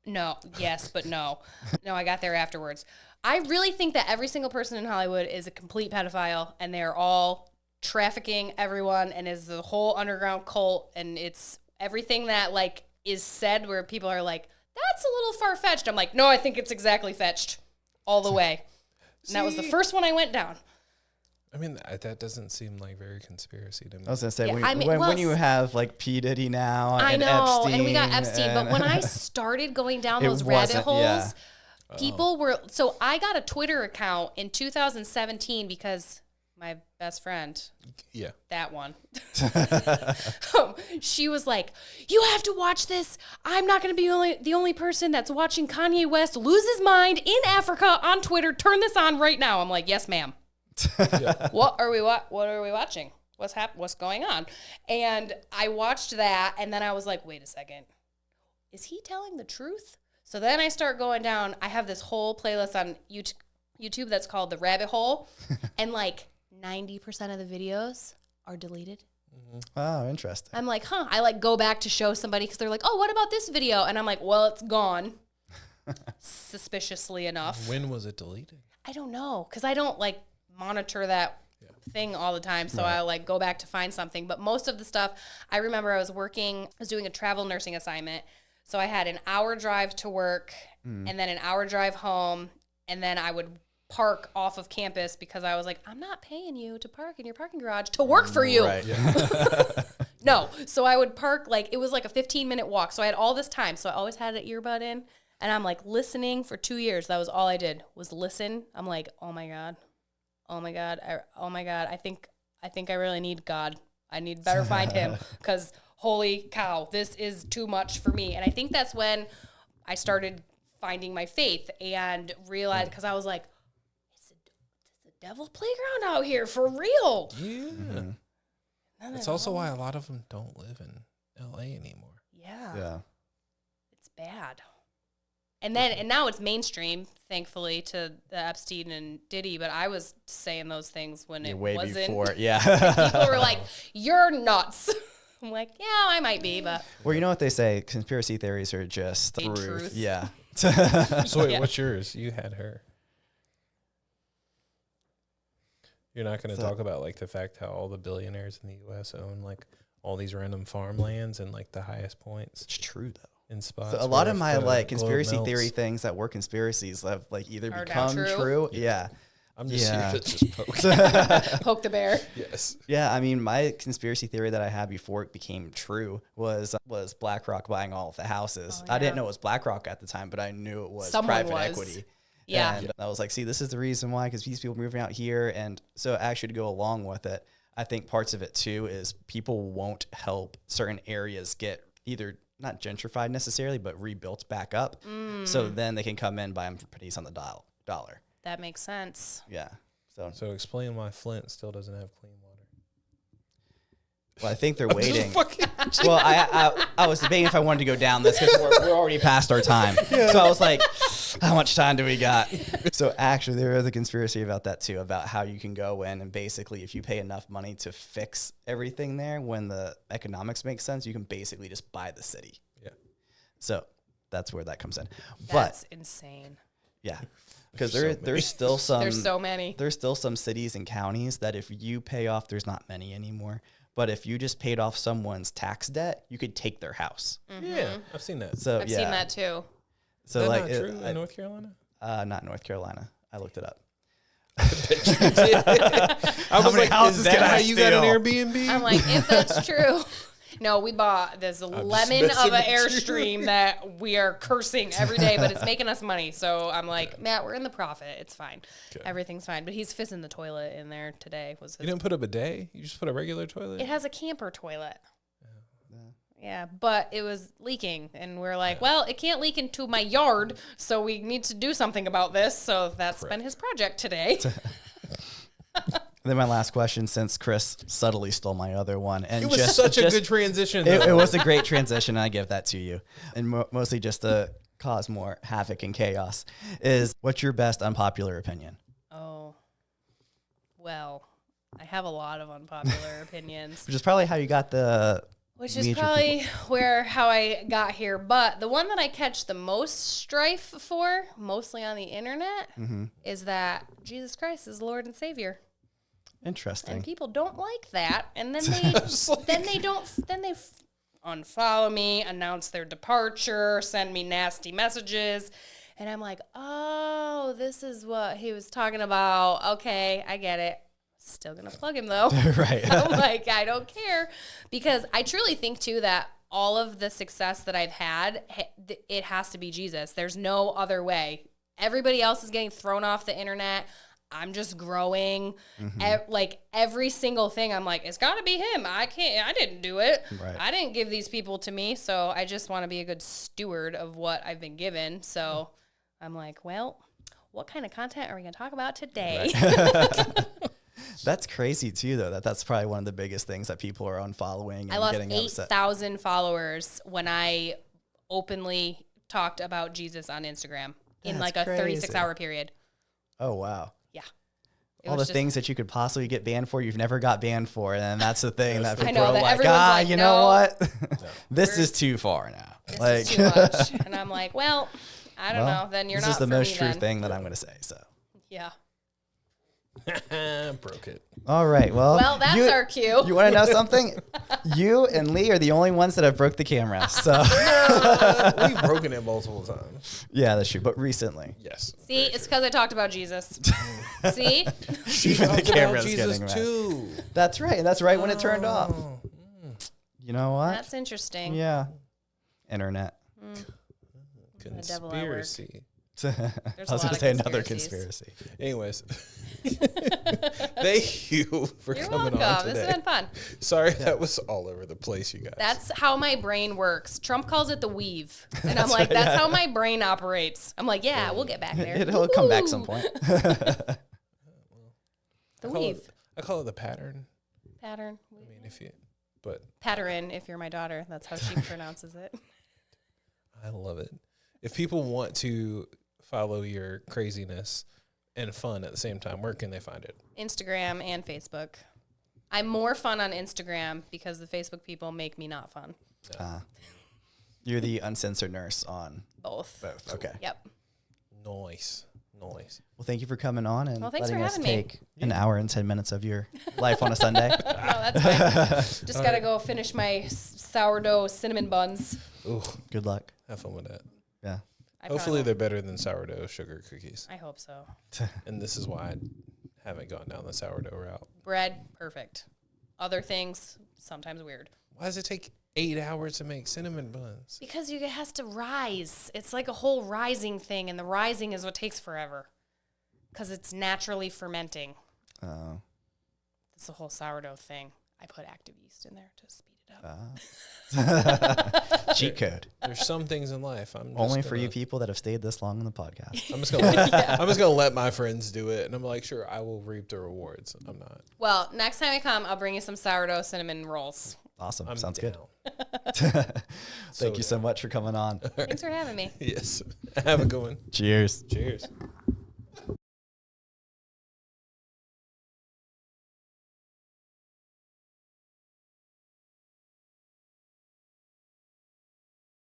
No, yes, but no. No, I got there afterwards. I really think that every single person in Hollywood is a complete pedophile, and they're all trafficking everyone, and is the whole underground cult, and it's everything that like is said where people are like, that's a little far-fetched. I'm like, no, I think it's exactly fetched all the way. And that was the first one I went down. I mean, that doesn't seem like very conspiracy to me. I was gonna say Yeah, when you have like P Diddy now, I and know, Epstein, and we got Epstein. But when I started going down those rabbit holes, people were. So I got a Twitter account in 2017 because my best friend, that one, she was like, "You have to watch this. I'm not going to be the only person that's watching Kanye West lose his mind in Africa on Twitter. Turn this on right now." I'm like, "Yes, ma'am." What are we watching? What's going on? And I watched that, and then I was like, wait a second, is he telling the truth? So then I start going down. I have this whole playlist on YouTube that's called The Rabbit Hole, and like 90% of the videos are deleted. Oh, interesting. I'm like, I like go back to show somebody because they're like, oh, what about this video? And I'm like, well, it's gone. Suspiciously enough. When was it deleted? I don't know, because I don't like monitor that thing all the time, so I like go back to find something. But most of the stuff, I remember I was doing a travel nursing assignment, so I had an hour drive to work and then an hour drive home, and then I would park off of campus because I was like, I'm not paying you to park in your parking garage to work for you. Right. No, so I would park, like it was like a 15-minute walk, so I had all this time, so I always had an earbud in, and I'm like listening for 2 years. That was all I did, was listen. I'm like, oh my god, I think I really need God. I need better find him, because holy cow, this is too much for me. And I think that's when I started finding my faith and realized, because I was like, it's a devil playground out here for real. Yeah. That's also why a lot of them don't live in LA anymore. Yeah. It's bad. And now it's mainstream, thankfully, to the Epstein and Diddy. But I was saying those things when it way wasn't. Before, yeah. People were like, "You're nuts." I'm like, "Yeah, I might be," but. Well, you know what they say: conspiracy theories are just truth. Yeah. So wait, what's yours? You had her. You're not going to talk about like the fact how all the billionaires in the U.S. own like all these random farmlands and like the highest points. It's true though. In spots. So a lot of my like conspiracy theory things that were conspiracies have like either become true. Yeah. I'm just here to just poke the bear. Yes. Yeah, I mean, my conspiracy theory that I had before it became true was BlackRock buying all of the houses. I didn't know it was BlackRock at the time, but I knew it was private equity. Yeah. And I was like, see, this is the reason why, because these people are moving out here. And so actually to go along with it, I think parts of it too is people won't help certain areas get either not gentrified necessarily, but rebuilt back up. So then they can come in, buy them for pennies on the dollar. That makes sense. Yeah. So explain why Flint still doesn't have clean water. Well, I think they're waiting. Well, I was debating if I wanted to go down this because we're already past our time. So I was like, how much time do we got? So actually, there is a conspiracy about that too, about how you can go in and basically, if you pay enough money to fix everything there, when the economics make sense, you can basically just buy the city. Yeah. So that's where that comes in. That's insane. Yeah. Because there's still some. There's so many. There's still some cities and counties that if you pay off, there's not many anymore. But if you just paid off someone's tax debt, you could take their house. Yeah, I've seen that. So I've seen that too. So is that like not true in North Carolina? Not North Carolina. I looked it up. I was like, is that how you got an Airbnb? I'm like, if that's true. No, we bought this lemon of an Airstream that we are cursing every day, but it's making us money. So I'm like, Matt, we're in the profit. It's fine. Okay. Everything's fine. But he's fizzing the toilet in there today. You didn't put a bidet? You just put a regular toilet? It has a camper toilet. Yeah, but it was leaking, and we're like, well, it can't leak into my yard, so we need to do something about this. So that's been his project today. Then my last question, since Chris subtly stole my other one, and it was such a good transition. It was a great transition. And I give that to you, and mostly just to cause more havoc and chaos. Is what's your best unpopular opinion? Oh, well, I have a lot of unpopular opinions, Which is probably how you got the. which is probably how I got here. But the one that I catch the most strife for, mostly on the internet, is that Jesus Christ is Lord and Savior. Interesting. And people don't like that, and then they unfollow me, announce their departure, send me nasty messages, and I'm like, oh, this is what he was talking about. Okay, I get it. Still gonna plug him though. Right. I'm like, I don't care, because I truly think too that all of the success that I've had, it has to be Jesus. There's no other way. Everybody else is getting thrown off the internet. I'm just growing. Like every single thing, I'm like, it's got to be him. I didn't do it. Right. I didn't give these people to me. So I just want to be a good steward of what I've been given. So I'm like, well, what kind of content are we going to talk about today? Right. That's crazy too, though. That's probably one of the biggest things that people are unfollowing and I lost getting upset. 8,000 followers when I openly talked about Jesus on Instagram in like a 36-hour period. Oh, wow. Yeah. All the things that you could possibly get banned for, you've never got banned for. And then that's the thing that people are like, you know what? This is too far now. This is too much. And I'm like, well, I don't know. Then you're not for me. This is the most true thing that I'm going to say. So. Yeah. Broke it. All right. Well, that's our cue. You want to know something? You and Lee are the only ones that have broke the camera. So we've broken it multiple times. Yeah, that's true. But recently. Yes. See, it's because I talked about Jesus. See? She talked the camera's about Jesus getting too. That's right. That's right when it turned off. You know what? That's interesting. Yeah. Internet. Conspiracy. I was going to say another conspiracy. Anyways, thank you for coming on today. This has been fun. Sorry that was all over the place, you guys. That's how my brain works. Trump calls it the weave. And I'm like, that's how my brain operates. I'm like, yeah, we'll get back there. It'll come back some point. The weave. I call it the pattern. Pattern. I mean, pattern, if you're my daughter. That's how she pronounces it. I love it. If people want to follow your craziness and fun at the same time, where can they find it? Instagram and Facebook. I'm more fun on Instagram because the Facebook people make me not fun. You're the uncensored nurse on both. Okay. Yep. Nice. Well, thank you for coming on and letting us me. take an hour and 10 minutes of your life on a Sunday. No, that's fine. Just got to go finish my sourdough cinnamon buns. Ooh. Good luck. Have fun with that. Yeah. Hopefully they're better than sourdough sugar cookies. I hope so. And this is why I haven't gone down the sourdough route. Bread, perfect. Other things, sometimes weird. Why does it take 8 hours to make cinnamon buns? Because it has to rise. It's like a whole rising thing, and the rising is what takes forever. Because it's naturally fermenting. Oh. It's the whole sourdough thing. I put active yeast in there to speed it up. Cheat code. There's some things in life only for you people that have stayed this long on the podcast. I'm just gonna let my friends do it, and I'm like, sure, I will reap the rewards. I'm not. Well, next time I come, I'll bring you some sourdough cinnamon rolls. Awesome. Sounds down. Good. Thank you so much for coming on. Thanks for having me. Yes. Have a good one. Cheers. Cheers.